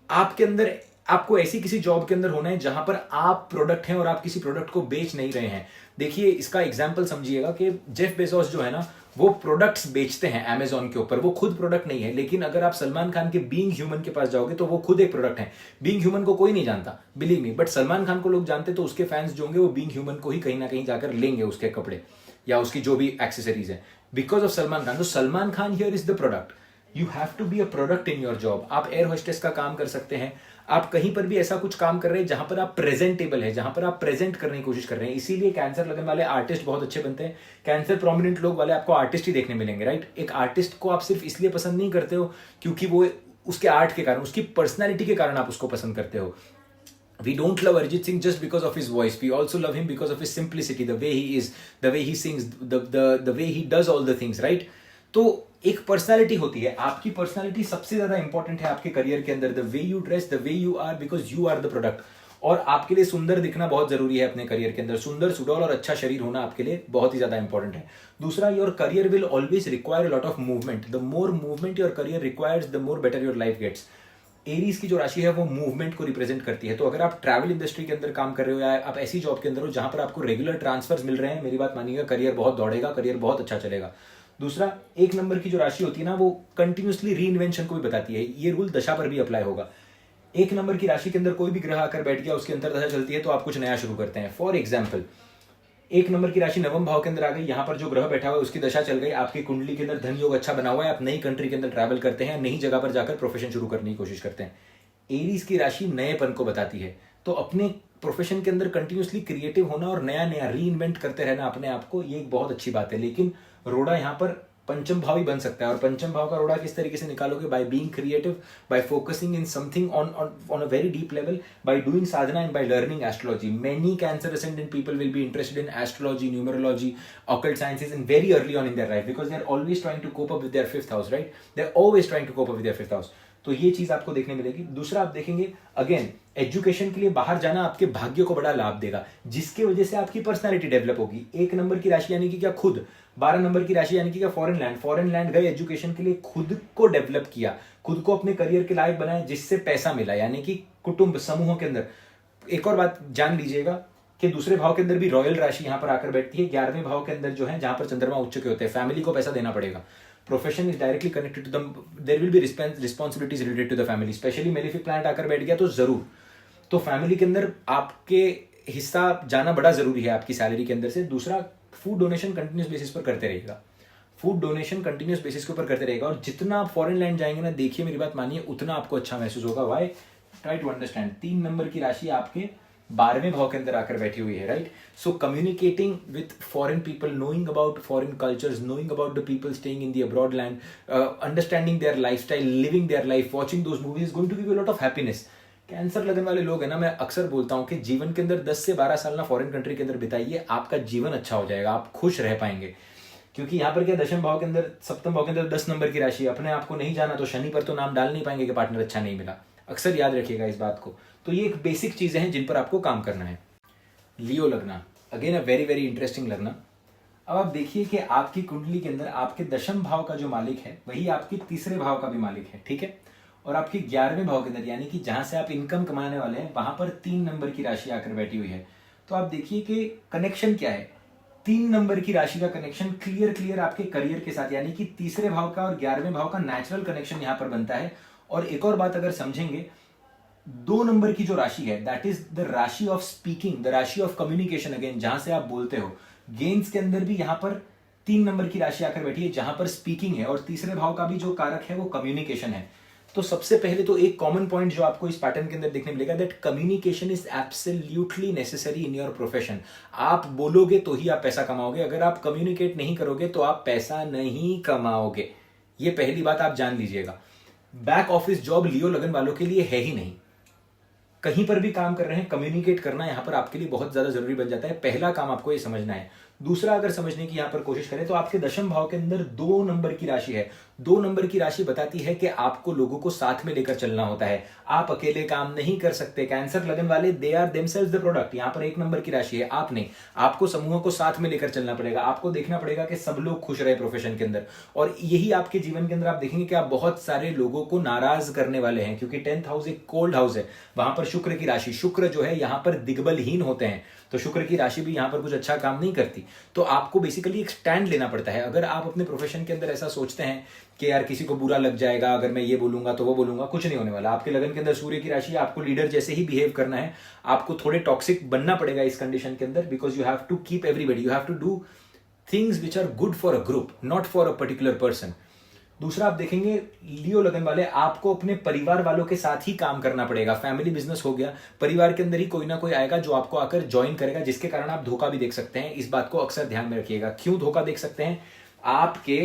आपके अंदर आपको ऐसी किसी जॉब के अंदर होना है जहां पर आप प्रोडक्ट हैं और आप किसी प्रोडक्ट को बेच नहीं रहे हैं। देखिए, इसका एग्जांपल समझिएगा कि जेफ बेजोस जो है ना, वो प्रोडक्ट्स बेचते हैं अमेजॉन के ऊपर। वो खुद प्रोडक्ट नहीं है, लेकिन अगर आप सलमान खान के बीइंग ह्यूमन के पास जाओगे तो वो खुद एक प्रोडक्ट है। बीइंग ह्यूमन को कोई नहीं जानता, believe me, but Salman Khan को लोग जानते, तो उसके फैंस जो होंगे वो बीइंग ह्यूमन को ही कहीं ना कहीं जाकर लेंगे, उसके कपड़े या उसकी जो भी एक्सेसरीज है, बिकॉज ऑफ सलमान खान। तो Salman Khan here is the product. You have to be a product in your job. आप एयर होस्टेस का काम कर सकते हैं, आप कहीं पर भी ऐसा कुछ काम कर रहे हैं जहां पर आप प्रेजेंटेबल है, जहां पर आप प्रेजेंट करने की कोशिश कर रहे हैं। इसीलिए कैंसर लगन वाले आर्टिस्ट बहुत अच्छे बनते हैं। कैंसर प्रोमिनेंट लोग वाले आपको आर्टिस्ट ही देखने मिलेंगे, राइट। एक आर्टिस्ट को आप सिर्फ इसलिए पसंद नहीं करते हो क्योंकि वो उसके आर्ट के कारण, उसकी पर्सनैलिटी के कारण आप उसको पसंद करते हो। We don't love Arjit Singh just because of his voice. We also love him because of his simplicity, the way he is, the way he sings, the way he does all the things, right? तो एक personality होती है। आपकी personality सबसे ज्यादा important है आपके career के अंदर। The way you dress, the way you are, because you are the product. और आपके लिए सुंदर दिखना बहुत जरूरी है अपने करियर के अंदर। सुंदर, सुडौल और अच्छा शरीर होना आपके लिए बहुत ही ज्यादा इंपॉर्टेंट है। दूसरा, your career will always require a lot of movement. The more movement your career requires, the more better your life gets. Aries की जो राशि है वो मूवमेंट को रिप्रेजेंट करती है। तो अगर आप ट्रैवल इंडस्ट्री के अंदर काम कर रहे हो, या आप ऐसी जॉब के अंदर हो जहां पर आपको रेगुलर ट्रांसफर्स मिल रहे हैं, मेरी बात मानिएगा, करियर बहुत दौड़ेगा, करियर बहुत अच्छा चलेगा। दूसरा, 1 नंबर की जो राशि होती है ना, वो कंटिन्यूसली री इन्वेंशन को भी बताती है। ये रूल दशा पर भी अप्लाई होगा। 1 नंबर की राशि के अंदर कोई भी ग्रह आकर बैठ गया, उसके अंतर दशा चलती है तो आप कुछ नया शुरू करते हैं। फॉर एग्जाम्पल, 1 नंबर की राशि 9वें भाव के अंदर आ गई, यहां पर जो ग्रह बैठा हुआ है उसकी दशा चल गई, आपकी कुंडली के अंदर धन योग अच्छा बना हुआ है, आप नई कंट्री के अंदर ट्रैवल करते हैं, नई जगह पर जाकर प्रोफेशन शुरू करने की कोशिश करते हैं। एरीज की राशि नएपन को बताती है। तो अपने प्रोफेशन के अंदर कंटिन्यूसली क्रिएटिव होना और नया नया री इन्वेंट करते रहना अपने आप को, ये एक बहुत अच्छी बात है। लेकिन रोड़ा यहाँ पर पंचम भाव ही बन सकता है, और पंचम भाव का रोड़ा किस तरीके से निकालोगे? By being creative, bye focusing in something on a very deep level, by doing Sadhana and by learning astrology. Many cancer ascendant people will be interested in astrology, numerology, occult sciences in very early on in their life because they are always trying to cope up with their fifth house, right? They are always trying to cope up with their fifth house. तो ये चीज आपको देखने मिलेगी। दूसरा आप देखेंगे, again education के लिए बाहर जाना आपके भाग्य को बड़ा लाभ देगा, जिसकी वजह से आपकी पर्सनालिटी डेवलप होगी। 1 नंबर की राशि यानी कि क्या? खुद। 12 नंबर की राशि यानी कि क्या? फॉरेन लैंड गए एजुकेशन के लिए, खुद को डेवलप किया, खुद को अपने करियर के लायक बनाया, जिससे पैसा मिला, यानी कि कुटुंब समूहों के अंदर। एक और बात जान लीजिएगा कि दूसरे भाव के अंदर भी रॉयल राशि यहां पर आकर बैठती है। 11वें भाव के अंदर जो है, जहां पर चंद्रमा उच्च के होते हैं, फैमिली को पैसा देना पड़ेगा। Profession is directly connected to the, there will be responsibilities related to the family, specially malefic planet आकर बैठ गया तो जरूर। तो फैमिली के अंदर आपके हिस्सा जाना बड़ा जरूरी है आपकी सैलरी के अंदर से। दूसरा, फूड डोनेशन कंटिन्यूस बेसिस पर करते रहेगा, फूड डोनेशन कंटिन्यूस बेसिस के ऊपर करते रहेगा। और जितना आप फॉरेन लैंड जाएंगे ना, देखिए मेरी बात मानिए, उतना आपको अच्छा महसूस होगा। Why? Try to understand. 3 number की राशि आपके 12वें भाव के अंदर आकर बैठी हुई है, right? So communicating with foreign people, knowing about foreign cultures, knowing about the people staying in the abroad land, understanding their lifestyle, living their life, watching those movies is going to give you lot of happiness. Cancer लगन वाले लोग है ना, मैं अक्सर बोलता हूं कि जीवन के अंदर 10 से 12 साल ना फॉरेन कंट्री के अंदर बिताइए, आपका जीवन अच्छा हो जाएगा, आप खुश रह पाएंगे। क्योंकि यहाँ पर क्या, दशम भाव के अंदर, सप्तम भाव के अंदर 10 नंबर की राशि, अपने आप को नहीं जाना तो शनि पर तो नाम डाल नहीं पाएंगे कि पार्टनर अच्छा नहीं मिला। अक्सर याद रखिएगा इस बात को। तो ये एक बेसिक चीजें हैं जिन पर आपको काम करना है। लियो लगना, again a very very interesting लगना। अब आप देखिए कि आपकी कुंडली के अंदर आपके दशम भाव का जो मालिक है, वही आपके तीसरे भाव का भी मालिक है, ठीक है? और आपके 11वें भाव के अंदर, यानी कि जहां से आप इनकम कमाने वाले हैं, वहां पर 3 नंबर की राशि आकर बैठी हुई है। तो आप देखिए कि कनेक्शन क्या है। 3 नंबर की राशि का कनेक्शन क्लियर आपके करियर के साथ, यानी कि तीसरे भाव का और 11वें भाव का नेचुरल कनेक्शन यहां पर बनता है। और एक और बात अगर समझेंगे, 2 नंबर की जो राशि है, दैट इज द राशि ऑफ स्पीकिंग, द राशि ऑफ कम्युनिकेशन, अगेन जहां से आप बोलते हो। गेम्स के अंदर भी यहां पर 3 नंबर की राशि आकर बैठी है, जहां पर स्पीकिंग है, और तीसरे भाव का भी जो कारक है वो कम्युनिकेशन है। तो सबसे पहले तो एक कॉमन पॉइंट जो आपको इस पैटर्न के अंदर देखने मिलेगा, that communication is absolutely necessary in your profession. आप बोलोगे तो ही आप पैसा कमाओगे, अगर आप कम्युनिकेट नहीं करोगे तो आप पैसा नहीं कमाओगे। ये पहली बात आप जान लीजिएगा। बैक ऑफिस जॉब लियो लगन वालों के लिए है ही नहीं। कहीं पर भी काम कर रहे हैं, कम्युनिकेट करना यहां पर आपके लिए बहुत ज्यादा जरूरी बन जाता है। पहला काम आपको ये समझना है। दूसरा, अगर समझने की यहां पर कोशिश करें तो आपके दशम भाव के अंदर 2 नंबर की राशि है। 2 नंबर की राशि बताती है कि आपको लोगों को साथ में लेकर चलना होता है, आप अकेले काम नहीं कर सकते। कैंसर लगन वाले, they are themselves the product. यहां पर 1 नंबर की राशि है, आप नहीं। आपको समूहों को साथ में लेकर चलना पड़ेगा, आपको देखना पड़ेगा कि सब लोग खुश रहे प्रोफेशन के अंदर। और यही आपके जीवन के अंदर आप देखेंगे कि आप बहुत सारे लोगों को नाराज करने वाले हैं, क्योंकि 10th हाउस एक कोल्ड हाउस है, वहां पर शुक्र की राशि, शुक्र जो है यहां पर दिग्बलहीन होते हैं, तो शुक्र की राशि भी यहां पर कुछ अच्छा काम नहीं करती। तो आपको बेसिकली एक स्टैंड लेना पड़ता है। अगर आप अपने प्रोफेशन के अंदर ऐसा सोचते हैं कि यार किसी को बुरा लग जाएगा अगर मैं ये बोलूंगा तो वो बोलूंगा, कुछ नहीं होने वाला। आपके लगन के अंदर सूर्य की राशि है, आपको लीडर जैसे ही बिहेव करना है, आपको थोड़े टॉक्सिक बनना पड़ेगा इस कंडीशन के अंदर, because you have to keep everybody, you have to do things which are good for a group, not for a particular person. दूसरा, आप देखेंगे लियो लगन वाले, आपको अपने परिवार वालों के साथ ही काम करना पड़ेगा। फैमिली बिजनेस हो गया, परिवार के अंदर ही कोई ना कोई आएगा जो आपको आकर ज्वाइन करेगा, जिसके कारण आप धोखा भी देख सकते हैं। इस बात को अक्सर ध्यान में रखिएगा। क्यों धोखा देख सकते हैं? आपके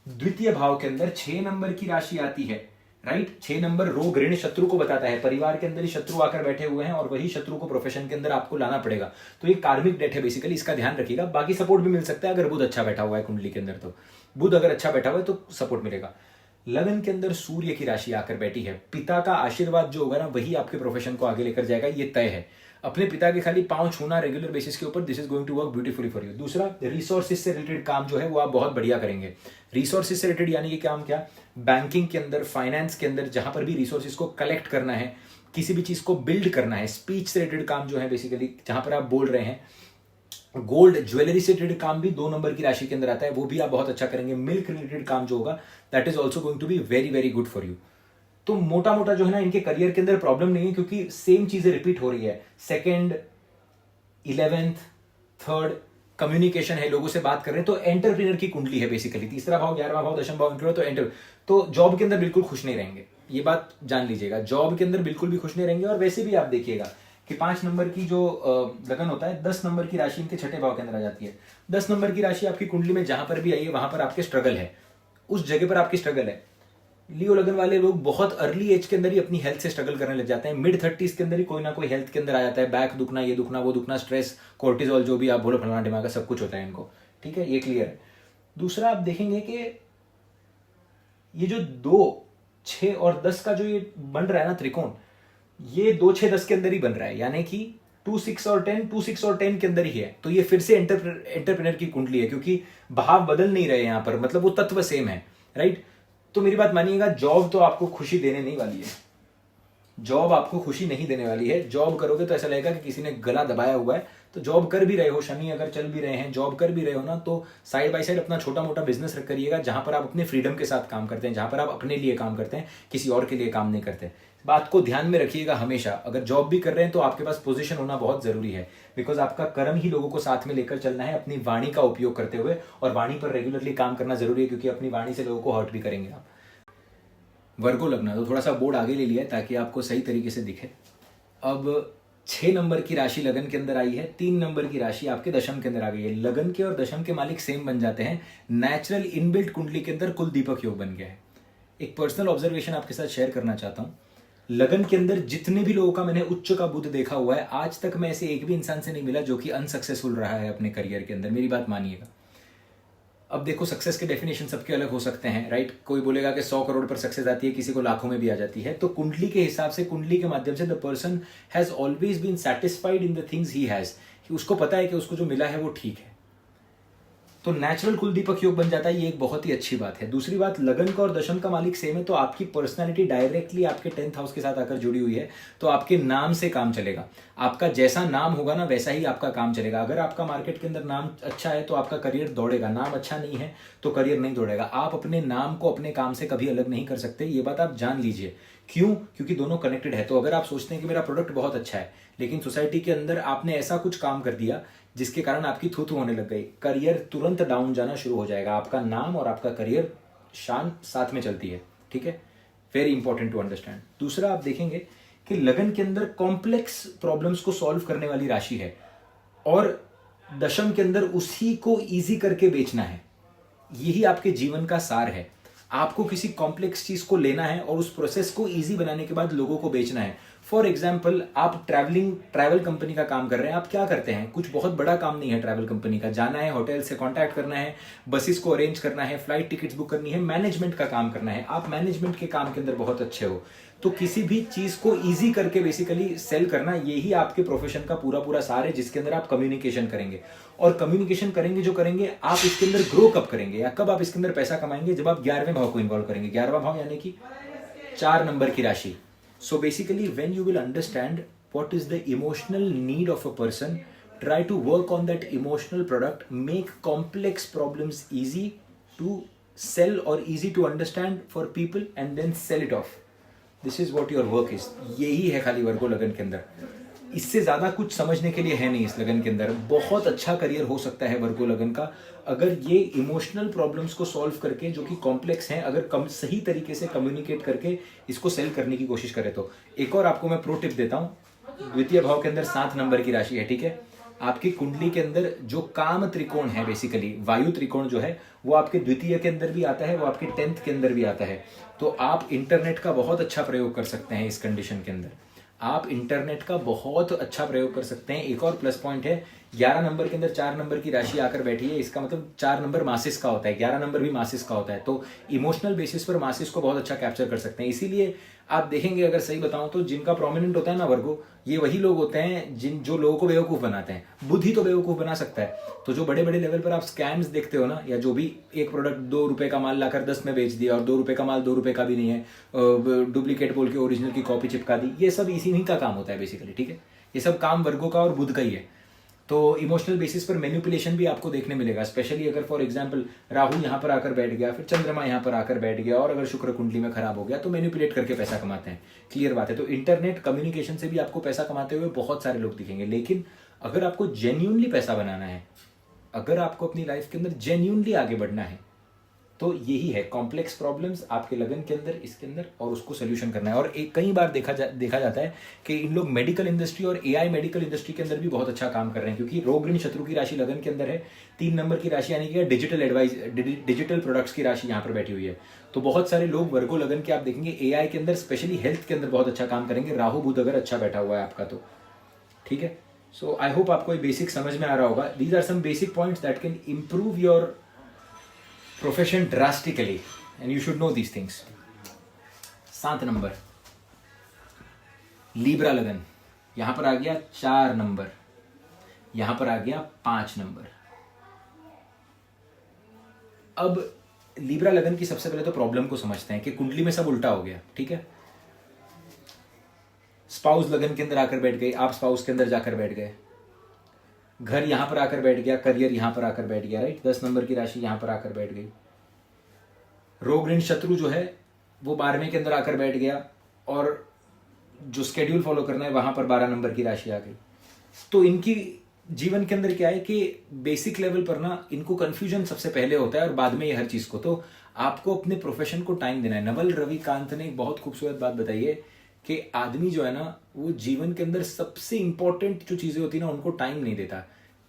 द्वितीय भाव के अंदर 6 नंबर की राशि आती है, राइट? 6 नंबर रोग ऋण शत्रु को बताता है। परिवार के अंदर ही शत्रु आकर बैठे हुए हैं और वही शत्रु को प्रोफेशन के अंदर आपको लाना पड़ेगा। तो ये कार्मिक डेट है बेसिकली, इसका ध्यान रखिएगा। बाकी सपोर्ट भी मिल सकता है अगर बुध अच्छा बैठा हुआ है कुंडली के अंदर, तो बुध अगर अच्छा बैठा हुआ है तो सपोर्ट मिलेगा। लगन के अंदर सूर्य की राशि आकर बैठी है, पिता का आशीर्वाद जो होगा ना वही आपके प्रोफेशन को आगे लेकर जाएगा, ये तय है। अपने पिता के खाली पांव छूना रेगुलर बेसिस के ऊपर, this is going to work beautifully for you. दूसरा, रिसोर्सेज से रिलेटेड काम जो है वो आप बहुत बढ़िया करेंगे। रिसोर्सेज से रिलेटेड यानी कि काम क्या? बैंकिंग के अंदर, फाइनेंस के अंदर, जहां पर भी रिसोर्सेज को कलेक्ट करना है, किसी भी चीज को बिल्ड करना है, स्पीच से रिलेटेड काम जो है बेसिकली जहां पर आप बोल रहे हैं, गोल्ड ज्वेलरी से रिलेटेड काम भी 2 नंबर की राशि के अंदर आता है, वो भी आप बहुत अच्छा करेंगे। मिल्क रिलेटेड काम जो होगा that is also going to be very very good for you. तो मोटा मोटा जो है ना, इनके करियर के अंदर प्रॉब्लम नहीं है, क्योंकि सेम चीजें रिपीट हो रही है। 2nd, 11th, 3rd, कम्युनिकेशन है, लोगों से बात कर रहे हैं, तो एंटरप्रेन्योर की कुंडली है बेसिकली। तीसरा भाव, 11वां भाव, दशम भाव इंक्लूड, तो जॉब के अंदर बिल्कुल खुश नहीं रहेंगे, ये बात जान लीजिएगा। जॉब के अंदर बिल्कुल भी खुश नहीं रहेंगे। और वैसे भी आप देखिएगा कि 5 नंबर की जो लगन होता है, 10 नंबर की राशि इनके छठे भाव के अंदर आ जाती है। 10 नंबर की राशि आपकी कुंडली में जहां पर भी आई है वहां पर आपके स्ट्रगल है, उस जगह पर आपकी स्ट्रगल है। लियो लगन वाले लोग बहुत अर्ली एज के अंदर ही अपनी हेल्थ से स्ट्रगल करने लग जाते हैं। मिड 30s के अंदर ही कोई ना कोई हेल्थ के अंदर आ जाता है, बैक दुखना, ये दुखना, वो दुखना, स्ट्रेस, कोर्टिजोल, जो भी आप बोलो, फलाना दिमाग का सब कुछ होता है इनको। ठीक है, ये क्लियर है। दूसरा आप देखेंगे कि ये जो 2, 6 और 10 का जो ये बन रहा है ना त्रिकोण, ये 2, 6, 10 के अंदर ही बन रहा है, यानी कि 2, 6 और 10, 2, 6 और 10 के अंदर ही है। तो ये फिर से एंटरप्रेन्योर की कुंडली है, क्योंकि भाव बदल नहीं रहे यहां पर, मतलब वो तत्व सेम है, राइट। तो मेरी बात मानिएगा, जॉब तो आपको खुशी देने नहीं वाली है, जॉब आपको खुशी नहीं देने वाली है। जॉब करोगे तो ऐसा लगेगा कि किसी ने गला दबाया हुआ है। तो जॉब कर भी रहे हो, शनि अगर चल भी रहे हैं, जॉब कर भी रहे हो ना, तो साइड बाय साइड अपना छोटा मोटा बिजनेस रख करिएगा, जहां पर आप अपने फ्रीडम के साथ काम करते हैं, जहां पर आप अपने लिए काम करते हैं, किसी और के लिए काम नहीं करते। बात को ध्यान में रखिएगा हमेशा। अगर जॉब भी कर रहे हैं तो आपके पास पोजीशन होना बहुत जरूरी है, बिकॉज आपका कर्म ही लोगों को साथ में लेकर चलना है, अपनी वाणी का उपयोग करते हुए। और वाणी पर रेगुलरली काम करना जरूरी है, क्योंकि अपनी वाणी से लोगों को हर्ट भी करेंगे आप। वर्गो लगना, तो थोड़ा सा बोर्ड आगे ले लिया ताकि आपको सही तरीके से दिखे। अब 6 नंबर की राशि लगन के अंदर आई है, 3 नंबर की राशि आपके दशम के अंदर आ गई है। लगन के और दशम के मालिक सेम बन जाते हैं, नेचुरल इनबिल्ट कुंडली के अंदर कुल दीपक योग बन गया है। एक पर्सनल ऑब्जर्वेशन आपके साथ शेयर करना चाहता हूं। लगन के अंदर जितने भी लोगों का मैंने उच्च का बुध देखा हुआ है, आज तक मैं ऐसे एक भी इंसान से नहीं मिला जो कि अनसक्सेसफुल रहा है अपने करियर के अंदर। मेरी बात मानिएगा। अब देखो, सक्सेस के डेफिनेशन सबके अलग हो सकते हैं, राइट। कोई बोलेगा कि 100 करोड़ पर सक्सेस आती है, किसी को लाखों में भी आ जाती है। तो कुंडली के हिसाब से, कुंडली के माध्यम से, the person has always been satisfied in the things he has, उसको पता है कि उसको जो मिला है वो ठीक है। तो नेचुरल कुल दीपक योग बन जाता है, ये एक बहुत ही अच्छी बात है। दूसरी बात, लगन का और दशम का मालिक सेम है, तो आपकी पर्सनालिटी डायरेक्टली आपके 10th हाउस के साथ आकर जुड़ी हुई है। तो आपके नाम से काम चलेगा, आपका जैसा नाम होगा ना वैसा ही आपका काम चलेगा। अगर आपका मार्केट के अंदर नाम अच्छा है तो आपका करियर दौड़ेगा, नाम अच्छा नहीं है तो करियर नहीं दौड़ेगा। आप अपने नाम को अपने काम से कभी अलग नहीं कर सकते, ये बात आप जान लीजिए। क्यों? क्योंकि दोनों कनेक्टेड है। तो अगर आप सोचते हैं कि मेरा प्रोडक्ट बहुत अच्छा है, लेकिन सोसाइटी के अंदर आपने ऐसा कुछ काम कर दिया जिसके कारण आपकी थू थू होने लग गई, करियर तुरंत डाउन जाना शुरू हो जाएगा। आपका नाम और आपका करियर शान साथ में चलती है, ठीक है। Very important to understand. दूसरा, आप देखेंगे कि लगन के अंदर कॉम्प्लेक्स प्रॉब्लम्स को सॉल्व करने वाली राशि है, और दशम के अंदर उसी को इजी करके बेचना है। यही आपके जीवन का सार है। आपको किसी कॉम्प्लेक्स चीज को लेना है और उस प्रोसेस को इजी बनाने के बाद लोगों को बेचना है। फॉर एग्जाम्पल, आप ट्रैवल कंपनी का काम कर रहे हैं। आप क्या करते हैं? कुछ बहुत बड़ा काम नहीं है ट्रैवल कंपनी का। जाना है, होटल से कांटेक्ट करना है, बसेस को अरेंज करना है, फ्लाइट टिकट्स बुक करनी है, मैनेजमेंट का काम करना है। आप मैनेजमेंट के काम के अंदर बहुत अच्छे हो, तो किसी भी चीज को इजी करके बेसिकली सेल करना, यही आपके प्रोफेशन का पूरा पूरा सार है, जिसके अंदर आप कम्युनिकेशन करेंगे। और कम्युनिकेशन करेंगे जो करेंगे, आप इसके अंदर ग्रो कब करेंगे या कब आप इसके अंदर पैसा कमाएंगे? जब आप 11वें भाव को इन्वॉल्व करेंगे। 11वां भाव यानी कि 4 नंबर की राशि। So basically, when you will understand what is the emotional need of a person, try to work on that emotional product, make complex problems easy to sell or easy to understand for people, and then sell it off. This is what your work is. यही है खाली वर्गो लगन के अंदर। इससे ज्यादा कुछ समझने के लिए है नहीं इस लगन के अंदर। बहुत अच्छा करियर हो सकता है वर्गो लगन का, अगर ये इमोशनल प्रॉब्लम्स को सॉल्व करके, जो कि कॉम्प्लेक्स हैं, अगर सही तरीके से कम्युनिकेट करके इसको सेल करने की कोशिश करे तो। एक और आपको मैं प्रो टिप देता हूं। द्वितीय भाव के अंदर 7 नंबर की राशि है, ठीक है। आपकी कुंडली के अंदर जो काम त्रिकोण है, बेसिकली वायु त्रिकोण जो है, वो आपके द्वितीय के अंदर भी आता है, वो आपके 10th के अंदर भी आता है। तो आप इंटरनेट का बहुत अच्छा प्रयोग कर सकते हैं इस कंडीशन के अंदर। आप इंटरनेट का बहुत अच्छा प्रयोग कर सकते हैं। एक और प्लस पॉइंट है, 11 नंबर के अंदर 4 नंबर की राशि आकर बैठी है। इसका मतलब 4 नंबर मासिस का होता है, 11 नंबर भी मासिस का होता है। तो इमोशनल बेसिस पर मासिस को बहुत अच्छा कैप्चर कर सकते हैं। इसीलिए आप देखेंगे, अगर सही बताऊं तो जिनका प्रोमिनेंट होता है ना वर्गो, ये वही लोग होते हैं जो लोगों को बेवकूफ बनाते हैं। बुद्ध ही तो बेवकूफ बना सकता है। तो जो बड़े बड़े लेवल पर आप स्कैम्स देखते हो ना, या जो भी एक प्रोडक्ट 2 रुपए का माल लाकर 10 में बेच दिया, और 2 रुपए का माल 2 रुपए का भी नहीं है, डुप्लीकेट बोल के ओरिजिनल की कॉपी चिपका दी, ये सब इसी का काम होता है बेसिकली, ठीक है। ये सब काम वर्गो का और बुद्ध का ही है। तो इमोशनल बेसिस पर मैनिपुलेशन भी आपको देखने मिलेगा, स्पेशली अगर फॉर एग्जांपल राहु यहाँ पर आकर बैठ गया, फिर चंद्रमा यहाँ पर आकर बैठ गया, और अगर शुक्र कुंडली में खराब हो गया, तो मैनिपुलेट करके पैसा कमाते हैं। क्लियर बात है। तो इंटरनेट कम्युनिकेशन से भी आपको पैसा कमाते हुए बहुत सारे लोग दिखेंगे। लेकिन अगर आपको जेन्युइनली पैसा बनाना है, अगर आपको अपनी लाइफ के अंदर जेन्युइनली आगे बढ़ना है, तो यही है कॉम्प्लेक्स प्रॉब्लम्स आपके लगन के अंदर, इसके अंदर, और उसको सोल्यूशन करना है। और एक कई बार देखा जाता है कि इन लोग मेडिकल इंडस्ट्री और एआई मेडिकल इंडस्ट्री के अंदर भी बहुत अच्छा काम कर रहे हैं, क्योंकि रोग ऋण शत्रु की राशि लगन के अंदर है, 3 नंबर की राशि यानी कि डिजिटल प्रोडक्ट्स की राशि यहाँ पर बैठी हुई है। तो बहुत सारे लोग वर्गो लगन के आप देखेंगे एआई के अंदर, स्पेशली हेल्थ के अंदर बहुत अच्छा काम करेंगे, राहु बुध अगर अच्छा बैठा हुआ है आपका तो। ठीक है, सो आई होप आपको ये बेसिक समझ में आ रहा होगा। These are some basic points that can improve your profession drastically and you should know these things. 7 number Libra लगन, यहां पर आ गया 4 नंबर, यहां पर आ गया 5 नंबर। अब लीब्रा लगन की सबसे पहले तो प्रॉब्लम को समझते हैं कि कुंडली में सब उल्टा हो गया। ठीक है, स्पाउस लगन के अंदर आकर बैठ गई, आप स्पाउस के अंदर जाकर बैठ गए, घर यहां पर आकर बैठ गया, करियर यहां पर आकर बैठ गया, राइट। 10 नंबर की राशि यहां पर आकर बैठ गई। रोग ऋण शत्रु जो है वो 12वें के अंदर आकर बैठ गया, और जो स्केड्यूल फॉलो करना है वहां पर 12 नंबर की राशि आ गई। तो इनकी जीवन के अंदर क्या है कि बेसिक लेवल पर ना इनको कंफ्यूजन सबसे पहले होता है और बाद में ये हर चीज को। तो आपको अपने प्रोफेशन को टाइम देना है। नवल रविकांत ने एक बहुत खूबसूरत बात बताई है कि आदमी जो है ना वो जीवन के अंदर सबसे इंपॉर्टेंट जो चीजें होती है ना उनको टाइम नहीं देता।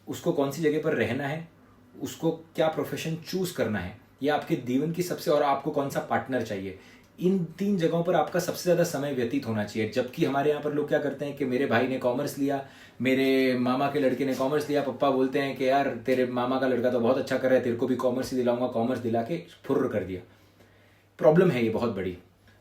उसको कौन सी जगह पर रहना है, उसको क्या प्रोफेशन चूज करना है, या आपके जीवन की सबसे, और आपको कौन सा पार्टनर चाहिए, इन 3 जगहों पर आपका सबसे ज्यादा समय व्यतीत होना चाहिए। जबकि हमारे यहाँ पर लोग क्या करते हैं कि मेरे भाई ने कॉमर्स लिया, मेरे मामा के लड़के ने कॉमर्स लिया, पप्पा बोलते हैं कि यार तेरे मामा का लड़का तो बहुत अच्छा कर रहा है, तेरे को भी कॉमर्स ही दिलाऊंगा, कॉमर्स दिला के फुर्र कर दिया। प्रॉब्लम है ये बहुत बड़ी।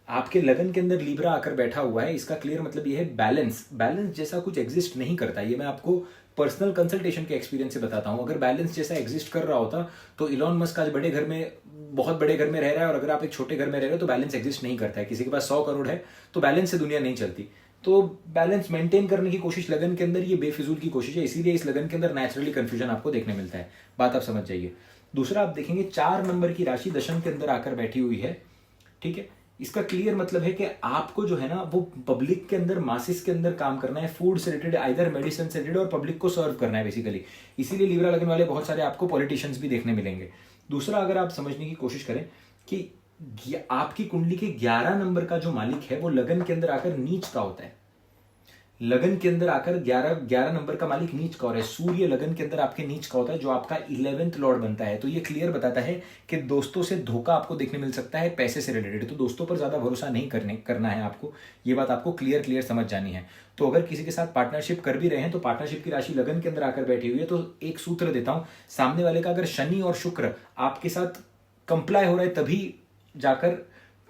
आपके लगन के अंदर लीब्रा आकर बैठा हुआ है, इसका क्लियर मतलब ये है बैलेंस। बैलेंस जैसा कुछ एग्जिस्ट नहीं करता। ये मैं आपको पर्सनल कंसल्टेशन के एक्सपीरियंस से बताता हूं। अगर बैलेंस जैसा एग्जिस्ट कर रहा होता तो इलॉन मस्क आज बड़े घर में, बहुत बड़े घर में रह रहा है, और अगर आप एक छोटे घर में रह रहे हो तो बैलेंस एग्जिस्ट नहीं करता है। किसी के पास 100 करोड़ है तो बैलेंस से दुनिया नहीं चलती। तो बैलेंस मेंटेन करने की कोशिश लगन के अंदर, ये बेफिजूल की कोशिश है, इसीलिए इस लगन के अंदर नेचुरली कंफ्यूजन आपको देखने मिलता है। बात आप समझ जाइए। दूसरा आप देखेंगे 4 नंबर की राशि दशम के अंदर आकर बैठी हुई है। ठीक है, इसका क्लियर मतलब है कि आपको जो है ना वो पब्लिक के अंदर, मासिस के अंदर काम करना है, फूड से रिलेटेड, आइदर मेडिसिन से रिलेटेड, और पब्लिक को सर्व करना है बेसिकली। इसीलिए लीब्रा लगन वाले बहुत सारे आपको पॉलिटिशियंस भी देखने मिलेंगे। दूसरा, अगर आप समझने की कोशिश करें कि आपकी कुंडली के 11 नंबर का जो मालिक है वो लगन के अंदर आकर नीच का होता है। लगन के अंदर आकर 11 नंबर का मालिक नीच का हो रहा है। सूर्य लगन के अंदर आपके नीच का होता है, जो आपका 11th लॉर्ड बनता है। तो ये क्लियर बताता है कि दोस्तों से धोखा आपको देखने मिल सकता है, पैसे से रिलेटेड। तो दोस्तों पर ज्यादा भरोसा नहीं करना है आपको। ये बात आपको क्लियर समझ जानी है। तो अगर किसी के साथ पार्टनरशिप कर भी रहे हैं तो पार्टनरशिप की राशि लगन के अंदर आकर बैठी हुई है, तो एक सूत्र देता हूं, सामने वाले का अगर शनि और शुक्र आपके साथ कंप्लाई हो रहा है तभी जाकर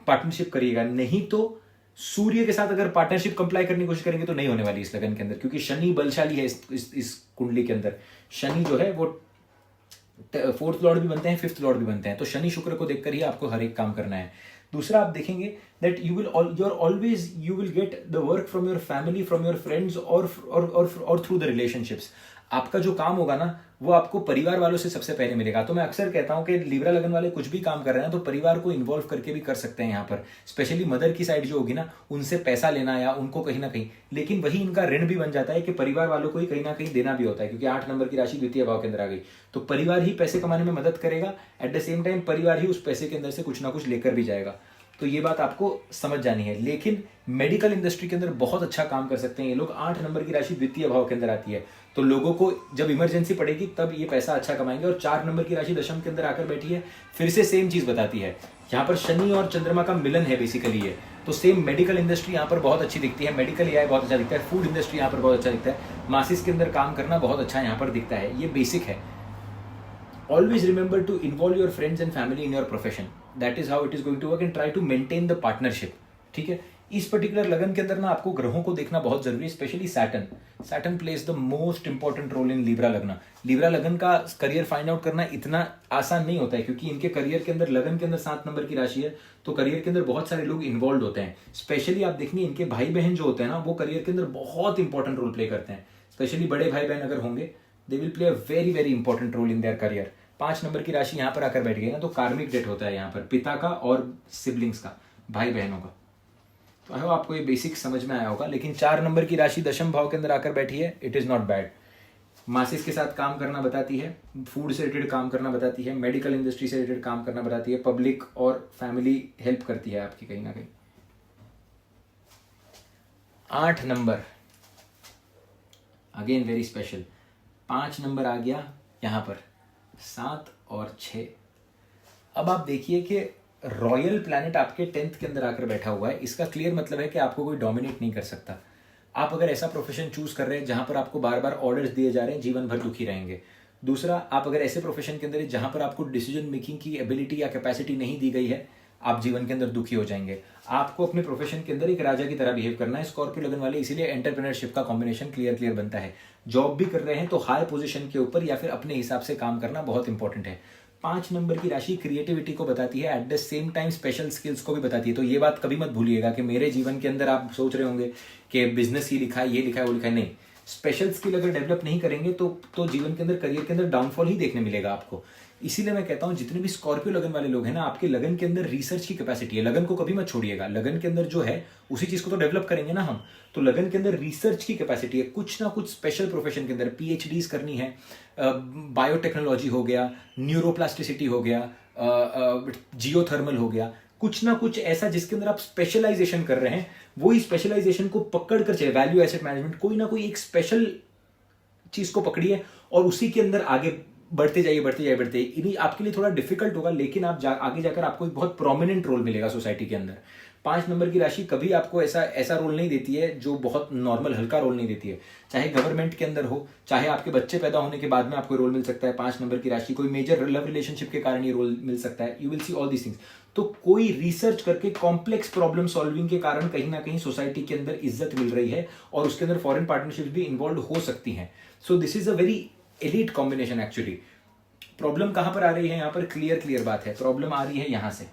पार्टनरशिप करिएगा, नहीं तो सूर्य के साथ अगर पार्टनरशिप कंप्लाई करने की कोशिश करेंगे तो नहीं होने वाली इस लगन के अंदर, क्योंकि शनि बलशाली है इस कुंडली के अंदर। शनि जो है वो 4th लॉर्ड भी बनते हैं, 5th लॉर्ड भी बनते हैं। तो शनि शुक्र को देखकर ही आपको हर एक काम करना है। दूसरा, आप देखेंगे that you will get the work from your family, from your friends, और थ्रू द रिलेशनशिप्स। आपका जो काम होगा ना वो आपको परिवार वालों से सबसे पहले मिलेगा। तो मैं अक्सर कहता हूं कि लीब्रा लगन वाले कुछ भी काम कर रहे हैं तो परिवार को इन्वॉल्व करके भी कर सकते हैं। यहाँ पर स्पेशली मदर की साइड जो होगी ना, उनसे पैसा लेना या उनको कहीं ना कहीं, लेकिन वही इनका ऋण भी बन जाता है कि परिवार वालों को ही कहीं ना कहीं देना भी होता है, क्योंकि 8 नंबर की राशि द्वितीय भाव के अंदर आ गई। तो परिवार ही पैसे कमाने में मदद करेगा, एट द सेम टाइम परिवार ही उस पैसे के अंदर से कुछ ना कुछ लेकर भी जाएगा। तो ये बात आपको समझ जानी है। लेकिन मेडिकल इंडस्ट्री के अंदर बहुत अच्छा काम कर सकते हैं ये लोग। 8 नंबर की राशि द्वितीय भाव के अंदर आती है, तो लोगों को जब इमरजेंसी पड़ेगी तब ये पैसा अच्छा कमाएंगे। और 4 नंबर की राशि दशम के अंदर आकर बैठी है, फिर से सेम चीज बताती है। यहाँ पर शनि और चंद्रमा का मिलन है बेसिकली ये। तो सेम मेडिकल इंडस्ट्री यहाँ पर बहुत अच्छी दिखती है, मेडिकल एआई बहुत अच्छा दिखता है, फूड इंडस्ट्री यहाँ पर बहुत अच्छा दिखता है, मासिस के अंदर काम करना बहुत अच्छा यहाँ पर दिखता है। ये बेसिक है। Always remember to involve your friends and family in your profession. That is how it is going to work, and try to maintain the partnership. ठीक है, इस पर्टिकुलर लगन के अंदर ना आपको ग्रहों को देखना बहुत जरूरी है, specially Saturn plays the most important role in Libra लगन। लीब्रा लगन का करियर फाइंड आउट करना इतना आसान नहीं होता है, क्योंकि इनके करियर के अंदर, लगन के अंदर 7 नंबर की राशि है, तो करियर के अंदर बहुत सारे लोग इन्वॉल्व होते हैं। स्पेशली आप देखेंगे इनके भाई बहन जो होते हैं ना, वो करियर के अंदर बहुत इंपॉर्टेंट रोल प्ले करते हैं। स्पेशली बड़े भाई बहन अगर होंगे, they will play a very very important role in their career. 5 number की राशि यहाँ पर आकर बैठ गई ना, तो कार्मिक डेट होता है यहाँ पर पिता का और सिबलिंग्स का, भाई बहनों का। तो आई होप आपको ये बेसिक समझ में आया होगा। लेकिन 4 नंबर की राशि दशम भाव के अंदर आकर बैठी है, it is not bad. Masses के साथ काम करना बताती है, फूड से रिलेटेड काम करना बताती है, मेडिकल इंडस्ट्री से रिलेटेड काम करना बताती है, पब्लिक और फैमिली हेल्प करती है आपकी कहीं ना कहीं। 8 number again very special, 5 number आ गया यहाँ पर, 7 और 6। अब आप देखिए कि रॉयल प्लैनेट आपके 10th के अंदर आकर बैठा हुआ है, इसका क्लियर मतलब है कि आपको कोई डोमिनेट नहीं कर सकता। आप अगर ऐसा प्रोफेशन चूज कर रहे हैं जहां पर आपको बार बार ऑर्डर्स दिए जा रहे हैं, जीवन भर दुखी रहेंगे। दूसरा, आप अगर ऐसे प्रोफेशन के अंदर जहां पर आपको डिसीजन मेकिंग की एबिलिटी या कैपेसिटी नहीं दी गई है, आप जीवन के अंदर दुखी हो जाएंगे। आपको अपने प्रोफेशन के अंदर एक राजा की तरह बिहेव करना है। स्कॉर्पियो लगन वाले इसीलिए एंटरप्रेन्योरशिप का कॉम्बिनेशन क्लियर बनता है। जॉब भी कर रहे हैं तो हाई पोजीशन के ऊपर या फिर अपने हिसाब से काम करना बहुत इंपॉर्टेंट है। 5 नंबर की राशि क्रिएटिविटी को बताती है, at the same time special skills को भी बताती है। तो ये बात कभी मत भूलिएगा कि मेरे जीवन के अंदर आप सोच रहे होंगे कि बिजनेस ही लिखा है, ये लिखा है, वो लिखा है। नहीं, स्पेशल स्किल अगर डेवलप नहीं करेंगे तो जीवन के अंदर, करियर के अंदर डाउनफॉल ही देखने मिलेगा आपको। इसीलिए मैं कहता हूं जितने भी स्कॉर्पियो लगन वाले लोग हैं ना, आपके लगन के अंदर रिसर्च की कैपेसिटी है। लगन को कभी मत छोड़िएगा, लगन के अंदर जो है उसी चीज को तो डेवलप करेंगे ना हम। तो लगन के अंदर रिसर्च की कैपेसिटी है, कुछ ना कुछ स्पेशल प्रोफेशन के अंदर पीएचडीज करनी है, बायोटेक्नोलॉजी हो गया, न्यूरोप्लास्टिसिटी हो गया, जियोथर्मल हो गया, कुछ ना कुछ ऐसा जिसके अंदर आप स्पेशलाइजेशन कर रहे हैं, वही स्पेशलाइजेशन को पकड़ कर चले। वैल्यू एसेट मैनेजमेंट, कोई ना कोई एक स्पेशल चीज को पकड़िए और उसी के अंदर आगे बढ़ते जाइए। इन्हीं आपके लिए थोड़ा डिफिकल्ट होगा, लेकिन आप आगे जाकर आपको एक बहुत प्रोमिनेंट रोल मिलेगा सोसाइटी के अंदर। 5 नंबर की राशि कभी आपको ऐसा रोल नहीं देती है जो बहुत नॉर्मल हल्का रोल नहीं देती है। चाहे गवर्नमेंट के अंदर हो, चाहे आपके बच्चे पैदा होने के बाद में आपको रोल मिल सकता है। 5 नंबर की राशि कोई मेजर लव रिलेशनशिप के कारण ये रोल मिल सकता है। You will see all these things. तो कोई रिसर्च करके कॉम्प्लेक्स प्रॉब्लम सॉल्विंग के कारण कहीं ना कहीं सोसाइटी के अंदर इज्जत मिल रही है और उसके अंदर फॉरेन पार्टनरशिप भी इन्वॉल्व हो सकती हैं। So this is a very elite combination actually. Problem कहां पर आ रही है? यहां पर क्लियर बात है, प्रॉब्लम आ रही है यहां से।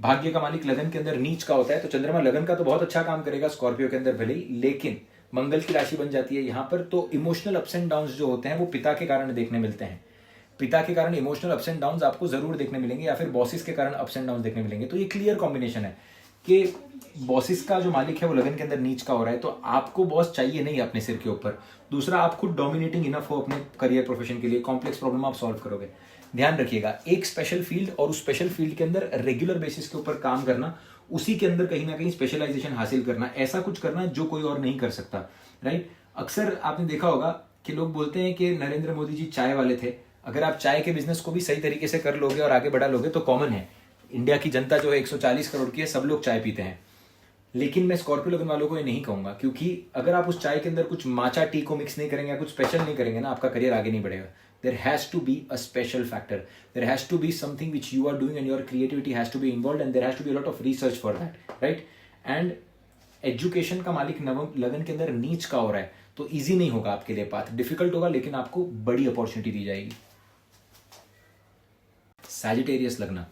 भाग्य का मालिक लगन के अंदर नीच का होता है, तो चंद्रमा लगन का तो बहुत अच्छा काम करेगा स्कॉर्पियो के अंदर भले ही, लेकिन मंगल की राशि बन जाती है यहां पर, तो इमोशनल अप्स एंड डाउन्स जो होते हैं वो पिता के कारण देखने मिलते हैं। पिता के कारण इमोशनल अप्स एंड डाउन्स आपको जरूर देखने मिलेंगे, या फिर बॉसेस के कारण अप्स एंड डाउन देखने मिलेंगे। तो ये क्लियर कॉम्बिनेशन है कि बॉसेस का जो मालिक है वो लगन के अंदर नीच का हो रहा है, तो आपको बॉस चाहिए नहीं अपने सिर के ऊपर। दूसरा, आप खुद डोमिनेटिंग इनफ हो अपने करियर प्रोफेशन के लिए, कॉम्प्लेक्स प्रॉब्लम आप सॉल्व करोगे। ध्यान रखिएगा, एक स्पेशल फील्ड और उस स्पेशल फील्ड के अंदर रेगुलर बेसिस के ऊपर काम करना, उसी के अंदर कहीं ना कहीं स्पेशलाइजेशन हासिल करना, ऐसा कुछ करना जो कोई और नहीं कर सकता। राइट? अक्सर आपने देखा होगा कि लोग बोलते हैं कि नरेंद्र मोदी जी चाय वाले थे। अगर आप चाय के बिजनेस को भी सही तरीके से कर लोगे और आगे बढ़ा लोगे तो कॉमन है, इंडिया की जनता जो है 140 करोड़ की है, सब लोग चाय पीते हैं। लेकिन मैं स्कॉर्पियो लगन वालों को ये नहीं कहूंगा, क्योंकि अगर आप उस चाय के अंदर कुछ माचा टी को मिक्स नहीं करेंगे या कुछ स्पेशल नहीं करेंगे ना, आपका करियर आगे नहीं बढ़ेगा। There has to be a special factor. There has to be something which you are doing and your creativity has to be involved, and there has to be a lot of research for that, right? And education का मालिक नवम लगन के अंदर नीच का हो रहा है, तो इजी नहीं होगा आपके लिए, पाथ डिफिकल्ट होगा, लेकिन आपको बड़ी अपॉर्चुनिटी दी जाएगी। सैजिटेरियस लगना,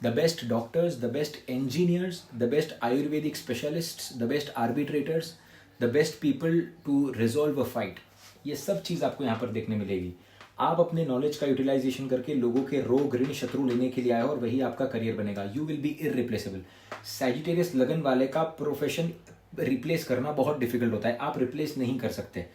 the best doctors, the best engineers, the best Ayurvedic specialists, the best arbitrators, the best people to resolve a fight, ये सब चीज़ आपको यहाँ पर देखने मिलेगी। आप अपने नॉलेज का यूटिलाइजेशन करके लोगों के रोग ऋण शत्रु लेने के लिए आए और वही आपका करियर बनेगा। You will be irreplaceable. Sagittarius लगन वाले का प्रोफेशन रिप्लेस करना बहुत डिफिकल्ट होता है, आप रिप्लेस नहीं कर सकते,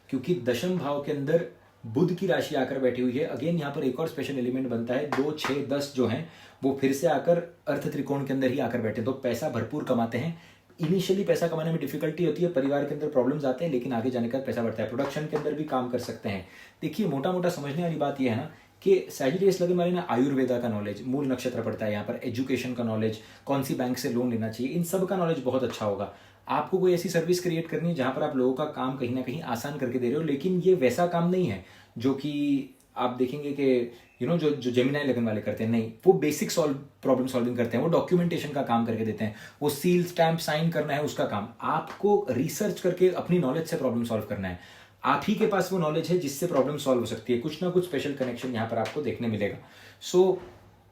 क्योंकि दशम भाव के अंदर बुध की राशि आकर बैठी हुई है। अगेन यहाँ पर एक और स्पेशल एलिमेंट बनता है, 2, 6, 10 जो हैं वो फिर से आकर अर्थ त्रिकोण के अंदर ही आकर बैठे, तो पैसा भरपूर कमाते हैं। इनिशियली पैसा कमाने में डिफिकल्टी होती है, परिवार के अंदर प्रॉब्लम्स आते हैं, लेकिन आगे जाने का पैसा बढ़ता है। प्रोडक्शन के अंदर भी काम कर सकते हैं। देखिए, मोटा मोटा समझने वाली बात यह है ना कि सैजिटेरियस लगन वाले ना आयुर्वेदा का नॉलेज, मूल नक्षत्र पड़ता है यहाँ पर, एजुकेशन का नॉलेज, कौन सी बैंक से लोन लेना चाहिए, इन सब का नॉलेज बहुत अच्छा होगा। आपको कोई ऐसी सर्विस क्रिएट करनी है जहां पर आप लोगों का काम कहीं ना कहीं आसान करके दे रहे हो, लेकिन ये वैसा काम नहीं है जो कि आप देखेंगे कि जो जेमिनाई लगन वाले करते हैं। नहीं, वो बेसिक प्रॉब्लम सॉल्विंग करते हैं, वो डॉक्यूमेंटेशन का काम करके देते हैं, वो सील स्टैंप साइन करना है उसका काम। आपको रिसर्च करके अपनी नॉलेज से प्रॉब्लम सॉल्व करना है। आप ही के पास वो नॉलेज है जिससे प्रॉब्लम सॉल्व हो सकती है। कुछ ना कुछ स्पेशल कनेक्शन यहाँ पर आपको देखने मिलेगा। सो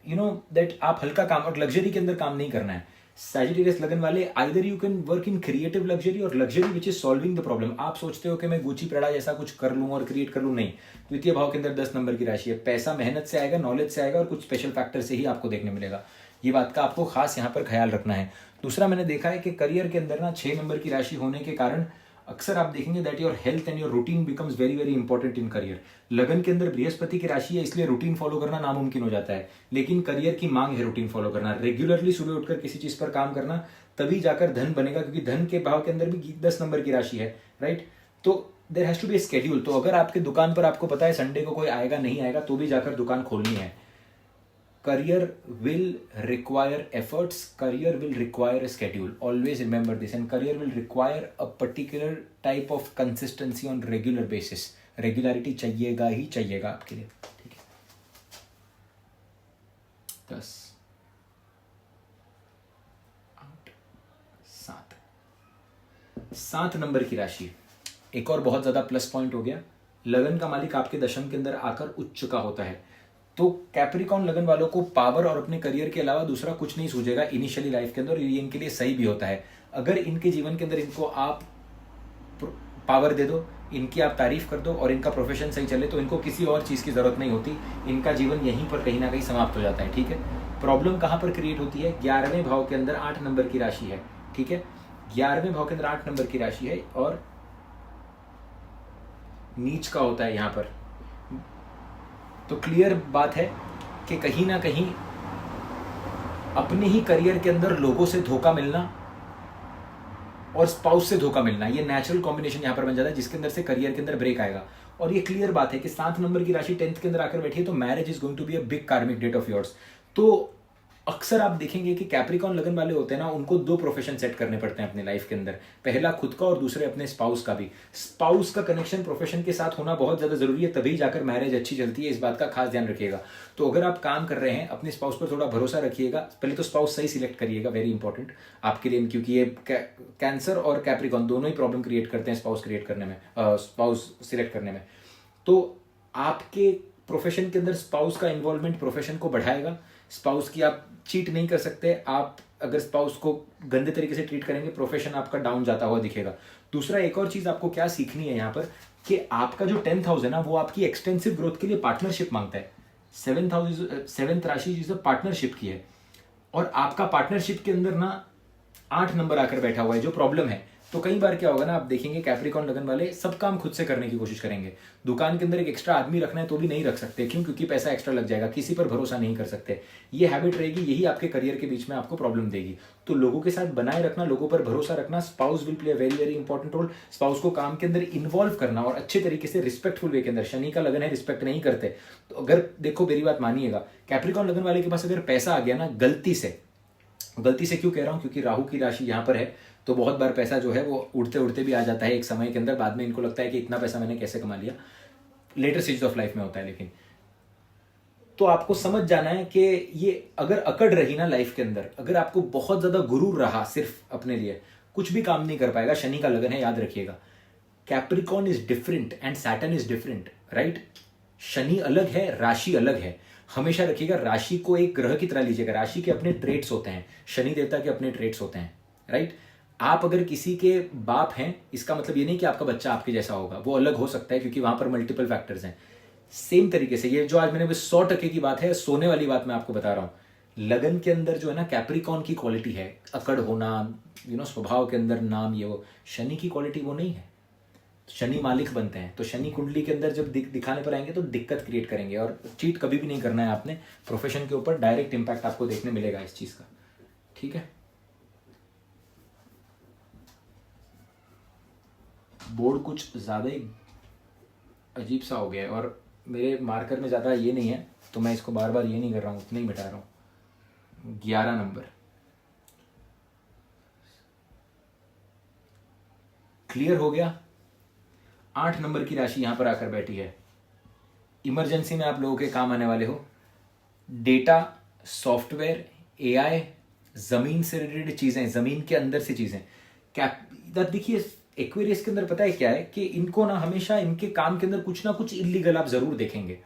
दैट आप हल्का काम और लग्जरी के अंदर काम नहीं करना है। सैजिटेरियस लगन वाले, either you can work in creative luxury और luxury which is solving the problem. आप सोचते हो कि मैं गुची प्रड़ा जैसा कुछ कर लूं और क्रिएट कर लूं, नहीं। द्वितीय भाव के अंदर 10 नंबर की राशि है। पैसा मेहनत से आएगा, नॉलेज से आएगा और कुछ स्पेशल फैक्टर से ही आपको देखने मिलेगा। ये बात का आपको खास यहाँ पर ख्याल रखना है। दूसरा, मैंने देखा है कि करियर के अंदर ना 6 नंबर की राशि होने के कारण अक्सर आप देखेंगे that your health and your routine becomes very very important in career. लगन के अंदर बृहस्पति की राशि है, इसलिए रूटीन फॉलो करना नामुमकिन हो जाता है, लेकिन करियर की मांग है रूटीन फॉलो करना, रेगुलरली सुबह उठकर किसी चीज पर काम करना, तभी जाकर धन बनेगा, क्योंकि धन के भाव के अंदर भी 10 नंबर की राशि है, राइट। तो there has to be a schedule. तो अगर आपके दुकान पर आपको पता है संडे को कोई आएगा नहीं आएगा, तो भी जाकर दुकान खोलनी है। Career will require efforts, career will require a schedule. Always remember this. And career will require a particular type of consistency on regular basis. Regularity चाहिएगा ही चाहिएगा आपके लिए, ठीक है। 10 8 7 नंबर की राशि, एक और बहुत ज्यादा प्लस पॉइंट हो गया। लगन का मालिक आपके दशम के अंदर आकर उच्च का होता है, तो कैप्रिकॉन लगन वालों को पावर और अपने करियर के अलावा दूसरा कुछ नहीं सूझेगा इनिशियली लाइफ के अंदर। ये इनके लिए सही भी होता है। अगर इनके जीवन के अंदर इनको आप पावर दे दो, इनकी आप तारीफ कर दो और इनका प्रोफेशन सही चले, तो इनको किसी और चीज की जरूरत नहीं होती, इनका जीवन यहीं पर कहीं ना कहीं समाप्त हो जाता है, ठीक है। प्रॉब्लम कहां पर क्रिएट होती है? 11वें भाव के अंदर 8 नंबर की राशि है, ठीक है। 11वें भाव के अंदर 8 नंबर की राशि है और नीच का होता है यहां पर। तो क्लियर बात है कि कहीं ना कहीं अपने ही करियर के अंदर लोगों से धोखा मिलना और स्पाउस से धोखा मिलना, ये नेचुरल कॉम्बिनेशन यहां पर बन जाता है, जिसके अंदर से करियर के अंदर ब्रेक आएगा। और ये क्लियर बात है कि 7 नंबर की राशि 10th के अंदर आकर बैठी है, तो marriage is going to be a big karmic debt of yours. तो अक्सर आप देखेंगे कि कैप्रिकॉन लगन वाले होते हैं ना, उनको 2 प्रोफेशन सेट करने पड़ते हैं अपने लाइफ के अंदर, पहला खुद का और दूसरे अपने स्पाउस का भी। स्पाउस का कनेक्शन प्रोफेशन के साथ होना बहुत ज्यादा जरूरी है, तभी जाकर मैरिज अच्छी चलती है, इस बात का खास ध्यान रखिएगा। तो अगर आप काम कर रहे हैं, अपने स्पाउस पर थोड़ा भरोसा रखिएगा। पहले तो स्पाउस सही सिलेक्ट करिएगा, वेरी इंपॉर्टेंट आपके लिए, क्योंकि ये कैंसर और कैप्रिकॉन दोनों ही प्रॉब्लम क्रिएट करते हैं स्पाउस क्रिएट करने में, स्पाउस सिलेक्ट करने में। तो आपके प्रोफेशन के अंदर स्पाउस का इन्वॉल्वमेंट प्रोफेशन को बढ़ाएगा। स्पाउस की आप चीट नहीं कर सकते, आप अगर स्पाउस को गंदे तरीके से ट्रीट करेंगे, प्रोफेशन आपका डाउन जाता हुआ दिखेगा। दूसरा, एक और चीज आपको क्या सीखनी है यहाँ पर, कि आपका जो 10th हाउस है ना, वो आपकी एक्सटेंसिव ग्रोथ के लिए पार्टनरशिप मांगता है। 7th राशि जिसे पार्टनरशिप की है, और आपका पार्टनरशिप के अंदर ना 8 नंबर आकर बैठा हुआ है, जो प्रॉब्लम है। तो कई बार क्या होगा ना, आप देखेंगे कैप्रिकॉन लगन वाले सब काम खुद से करने की कोशिश करेंगे। दुकान के अंदर एक एक्स्ट्रा आदमी रखना है तो भी नहीं रख सकते, क्यों? क्योंकि पैसा एक्स्ट्रा लग जाएगा, किसी पर भरोसा नहीं कर सकते। ये हैबिट रहेगी, यही आपके करियर के बीच में आपको प्रॉब्लम देगी। तो लोगों के साथ बनाए रखना, लोगों पर भरोसा रखना। Spouse will play a very very important role. Spouse को काम के अंदर इन्वॉल्व करना और अच्छे तरीके से रिस्पेक्टफुल वे के अंदर। शनि का लगन है, रिस्पेक्ट नहीं करते। तो अगर देखो, मेरी बात मानिएगा, कैप्रिकॉन लगन वाले के पास अगर पैसा आ गया ना, गलती से क्यों कह रहा हूं, क्योंकि राहु की राशि यहां पर है, तो बहुत बार पैसा जो है वो उड़ते उड़ते भी आ जाता है एक समय के अंदर। बाद में इनको लगता है कि इतना पैसा मैंने कैसे कमा लिया, लेटर स्टेज ऑफ लाइफ में होता है। लेकिन तो आपको समझ जाना है कि ये अगर अकड़ रही ना लाइफ के अंदर, अगर आपको बहुत ज्यादा गुरूर रहा सिर्फ अपने लिए, कुछ भी काम नहीं कर पाएगा। शनि का लगन है, याद रखिएगा। Capricorn is different and Saturn is different, right. Shani अलग है, राशि अलग है। हमेशा रखिएगा, राशि को एक ग्रह की तरह लीजिएगा। राशि के अपने ट्रेट्स होते हैं, शनि देवता के अपने ट्रेट्स होते हैं, राइट। आप अगर किसी के बाप हैं, इसका मतलब ये नहीं कि आपका बच्चा आपके जैसा होगा, वो अलग हो सकता है, क्योंकि वहां पर मल्टीपल फैक्टर्स हैं। सेम तरीके से ये जो आज मैंने 100% की बात है, सोने वाली बात मैं आपको बता रहा हूं। लगन के अंदर जो है ना, कैप्रिकॉन की क्वालिटी है अकड़ होना, स्वभाव के अंदर नाम, ये वो। शनि की क्वालिटी वो नहीं है। शनि मालिक बनते हैं, तो शनि कुंडली के अंदर जब दिखाने पर आएंगे तो दिक्कत क्रिएट करेंगे। और चीट कभी भी नहीं करना है आपने। प्रोफेशन के ऊपर डायरेक्ट इंपैक्ट आपको देखने मिलेगा इस चीज का, ठीक है। बोर्ड कुछ ज़्यादा ही अजीब सा हो गया है, और मेरे मार्कर में ज़्यादा ये नहीं है, तो मैं इसको बार बार ये नहीं कर रहा हूँ, उतना ही मिटा रहा हूँ। 11 नंबर क्लियर हो गया। 8 नंबर की राशि यहां पर आकर बैठी है। इमरजेंसी में आप लोगों के काम आने वाले हो। डेटा, सॉफ्टवेयर, एआई, जमीन से रिलेटेड चीजें, जमीन के अंदर से चीजें। क्या देखिए, एक्वेरियस के अंदर पता है क्या है, कि इनको ना हमेशा इनके काम के अंदर कुछ ना कुछ इलीगल आप जरूर देखेंगे।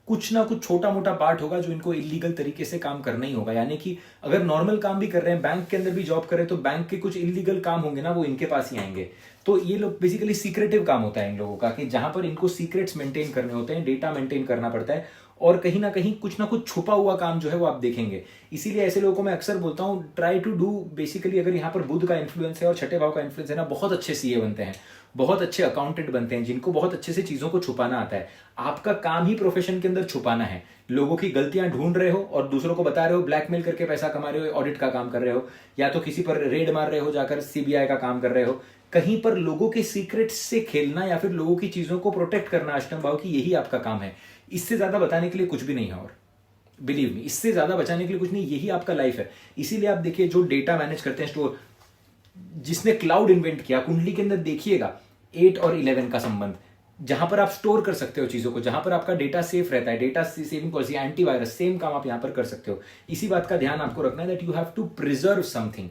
कुछ ना कुछ छोटा मोटा पार्ट होगा जो इनको इलीगल तरीके से काम करना ही होगा। यानी कि अगर नॉर्मल काम भी कर रहे हैं, बैंक के अंदर भी जॉब कर रहे हैं, तो बैंक के कुछ इलीगल काम होंगे ना, वो इनके पास ही आएंगे। तो ये लोग बेसिकली सीक्रेटिव काम होता है इन लोगों का, कि जहां पर इनको सीक्रेट्स मेंटेन करने होते हैं, डेटा मेंटेन करना पड़ता है। और कहीं ना कुछ छुपा हुआ काम जो है वो आप देखेंगे। इसीलिए ऐसे लोगों को मैं अक्सर बोलता हूँ, ट्राई टू डू बेसिकली, अगर यहाँ पर बुध का इन्फ्लुएंस है और छठे भाव का इन्फ्लुएंस है ना, बहुत अच्छे सीए बनते हैं, बहुत अच्छे अकाउंटेंट बनते हैं, जिनको बहुत अच्छे से चीजों को छुपाना आता है। आपका काम ही प्रोफेशन के अंदर छुपाना है। लोगों की गलतियां ढूंढ रहे हो और दूसरों को बता रहे हो, ब्लैकमेल करके पैसा कमा रहे हो, ऑडिट का काम कर रहे हो, या तो किसी पर रेड मार रहे हो, जाकर सीबीआई का काम कर रहे हो। कहीं पर लोगों के सीक्रेट से खेलना या फिर लोगों की चीजों को प्रोटेक्ट करना अष्टम भाव की, यही आपका काम है। इससे ज्यादा बताने के लिए कुछ भी नहीं है। और बिलीव मी, इससे ज्यादा बचाने के लिए कुछ नहीं, यही आपका लाइफ है। इसीलिए आप देखिए, जो डेटा मैनेज करते हैं स्टोर, जिसने क्लाउड इन्वेंट किया, कुंडली के अंदर देखिएगा 8 और 11 का संबंध, जहां पर आप स्टोर कर सकते हो चीजों को, जहां पर आपका डेटा सेफ रहता है, data saving policy, antivirus, same काम आप यहां पर कर सकते हो। इसी बात का ध्यान आपको रखना है, that you have to preserve something.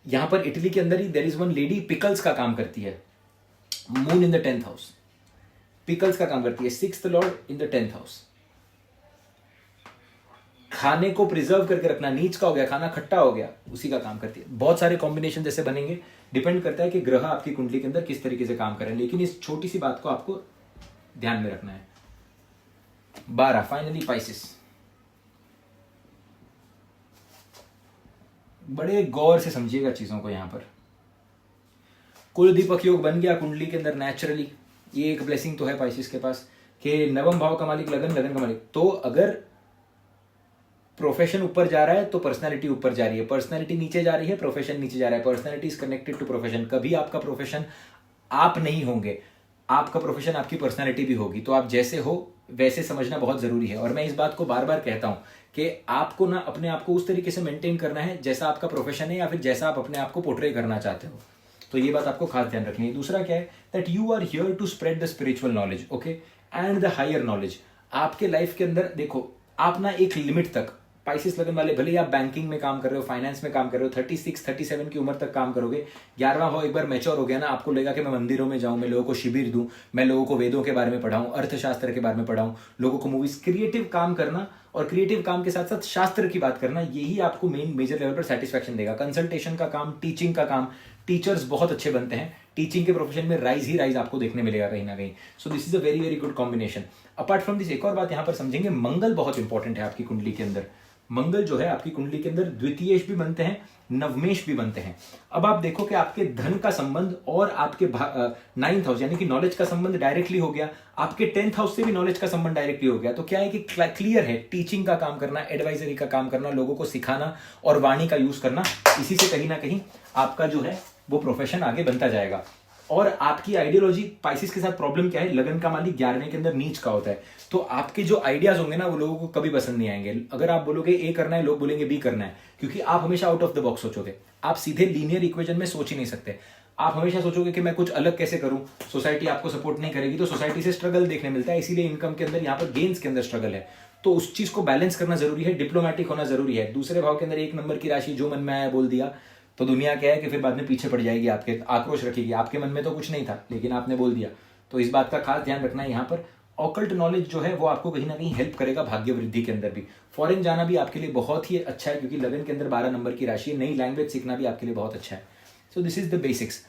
यहां पर इटली के अंदर ही there is one lady, pickles का काम करती है, moon in the 10th house, pickles का काम करती है, 6th Lord in the 10th house. खाने को प्रिजर्व करके रखना, नीच का हो गया, खाना खट्टा हो गया, उसी का काम करती है। बहुत सारे कॉम्बिनेशन जैसे बनेंगे, डिपेंड करता है कि ग्रह आपकी कुंडली के अंदर किस तरीके से काम करें, लेकिन इस छोटी सी बात को आपको ध्यान में रखना है। 12 फाइनली पाइसिस, बड़े गौर से समझिएगा चीजों को। यहां पर कुल दीपक योग बन गया कुंडली के अंदर नेचुरली। ये एक ब्लेसिंग तो है पाइसिस के पास कि नवम भाव का मालिक लगन, लगन का मालिक। तो अगर प्रोफेशन ऊपर जा रहा है तो पर्सनालिटी ऊपर जा रही है, पर्सनालिटी नीचे जा रही है, प्रोफेशन नीचे जा रहा है। Personality is connected to profession. कभी आपका प्रोफेशन आप नहीं होंगे, आपका प्रोफेशन आपकी पर्सनालिटी भी होगी। तो आप जैसे हो वैसे समझना बहुत जरूरी है। और मैं इस बात को बार बार कहता हूं कि आपको ना अपने आप को उस तरीके से मेंटेन करना है जैसा आपका प्रोफेशन है, या फिर जैसा आप अपने आप को पोर्ट्रे करना चाहते हो। तो ये बात आपको खास ध्यान रखनी है। दूसरा क्या है, that you are here to spread the spiritual knowledge, okay, and the higher knowledge. आपके लाइफ के अंदर देखो, आप ना एक लिमिट तक, पाइसिस लगन वाले, भले ही आप बैंकिंग में काम कर रहे हो, फाइनेंस में काम कर रहे हो, 36, 37 की उम्र तक काम करोगे। 11वां भाव एक बार मैच्योर हो गया ना, आपको लगेगा कि मैं मंदिरों में जाऊं, मैं लोगों को शिविर दूं, मैं लोगों को वेदों के बारे में पढ़ाऊं, अर्थशास्त्र के बारे में पढ़ाऊं, लोगों को मूवीज, क्रिएटिव काम करना, और क्रिएटिव काम के साथ साथ शास्त्र की बात करना, यही आपको मेजर लेवल पर सेटिस्फैक्शन देगा। कंसल्टेशन का काम, टीचिंग का काम, टीचर्स बहुत अच्छे बनते हैं, टीचिंग के प्रोफेशन में राइज ही राइज आपको देखने मिलेगा कहीं ना कहीं। So this is a very very good combination. Apart from this एक और बात यहां पर समझेंगे, मंगल बहुत इंपॉर्टेंट है आपकी कुंडली के अंदर। मंगल जो है आपकी कुंडली के अंदर द्वितीयेश भी बनते हैं, नवमेश भी बनते हैं। अब आप देखो कि आपके धन का संबंध और आपके 9th हाउस यानी कि नॉलेज का संबंध डायरेक्टली हो गया, आपके 10th हाउस से भी नॉलेज का संबंध डायरेक्टली हो गया। तो क्या है कि क्लियर है, टीचिंग का काम करना, एडवाइजरी का काम करना, लोगों को सिखाना और वाणी का यूज करना, इसी से कहीं ना कहीं आपका जो है वो प्रोफेशन आगे बनता जाएगा। और आपकी आइडियोलॉजी, पाइसिस के साथ प्रॉब्लम क्या है, लगन का मालिक 11वें के अंदर नीच का होता है। तो आपके जो आइडियाज होंगे ना, वो लोगों को कभी पसंद नहीं आएंगे। अगर आप बोलोगे ए करना है, लोग बोलेंगे बी करना है, क्योंकि आप हमेशा आउट ऑफ द बॉक्स सोचोगे। आप सीधे लीनियर इक्वेशन में सोच ही नहीं सकते। आप हमेशा सोचोगे कि मैं कुछ अलग कैसे करूं, सोसाइटी आपको सपोर्ट नहीं करेगी, तो सोसाइटी से स्ट्रगल देखने मिलता है। इसीलिए इनकम के अंदर यहाँ पर गेन्स के अंदर स्ट्रगल है। तो उस चीज को बैलेंस करना जरूरी है, डिप्लोमेटिक होना जरूरी है। दूसरे भाव के अंदर 1 नंबर की राशि, जो मन में आया बोल दिया, तो दुनिया क्या है कि फिर बाद में पीछे पड़ जाएगी, आपके आक्रोश रखेगी। आपके मन में तो कुछ नहीं था, लेकिन आपने बोल दिया। तो इस बात का खास ध्यान रखना है। यहाँ पर ऑकल्ट नॉलेज जो है वो आपको कहीं ना कहीं हेल्प करेगा भाग्य वृद्धि के अंदर भी। फॉरेन जाना भी आपके लिए बहुत ही अच्छा है, क्योंकि लगन के अंदर 12 नंबर की राशि है। नई लैंग्वेज सीखना भी आपके लिए बहुत अच्छा है। So this is the basics.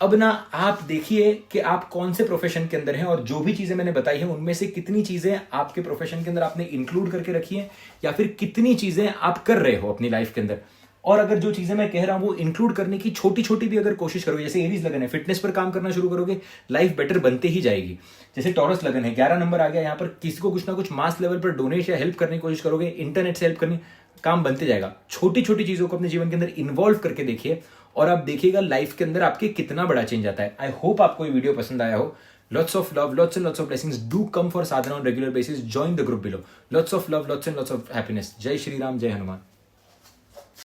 अब ना आप देखिए कि आप कौन से प्रोफेशन के अंदर हैं, और जो भी चीजें मैंने बताई हैं उनमें से कितनी चीजें आपके प्रोफेशन के अंदर आपने इंक्लूड करके रखी हैं, या फिर कितनी चीजें आप कर रहे हो अपनी लाइफ के अंदर। और अगर जो चीजें मैं कह रहा हूं वो इंक्लूड करने की छोटी छोटी भी अगर कोशिश करोगे, जैसे एरीज लगन है, फिटनेस पर काम करना शुरू करोगे, लाइफ बेटर बनते ही जाएगी। जैसे टॉरस लगन है, 11 नंबर आ गया, यहाँ पर किसी को कुछ ना कुछ मास लेवल पर डोनेट या हेल्प करने की कोशिश करोगे, इंटरनेट से हेल्प करनी, काम बनते जाएगा। छोटी छोटी चीजों को अपने जीवन के अंदर इन्वॉल्व करके देखिए, और आप देखिएगा लाइफ के अंदर आपके कितना बड़ा चेंज आता है। आई होप आपको ये वीडियो पसंद आया हो। Lots of love, lots and lots of blessings. Do come for sadhana on regular basis. Join the group below. Lots of love, lots and lots of happiness. Jai Shri Ram, Jai Hanuman.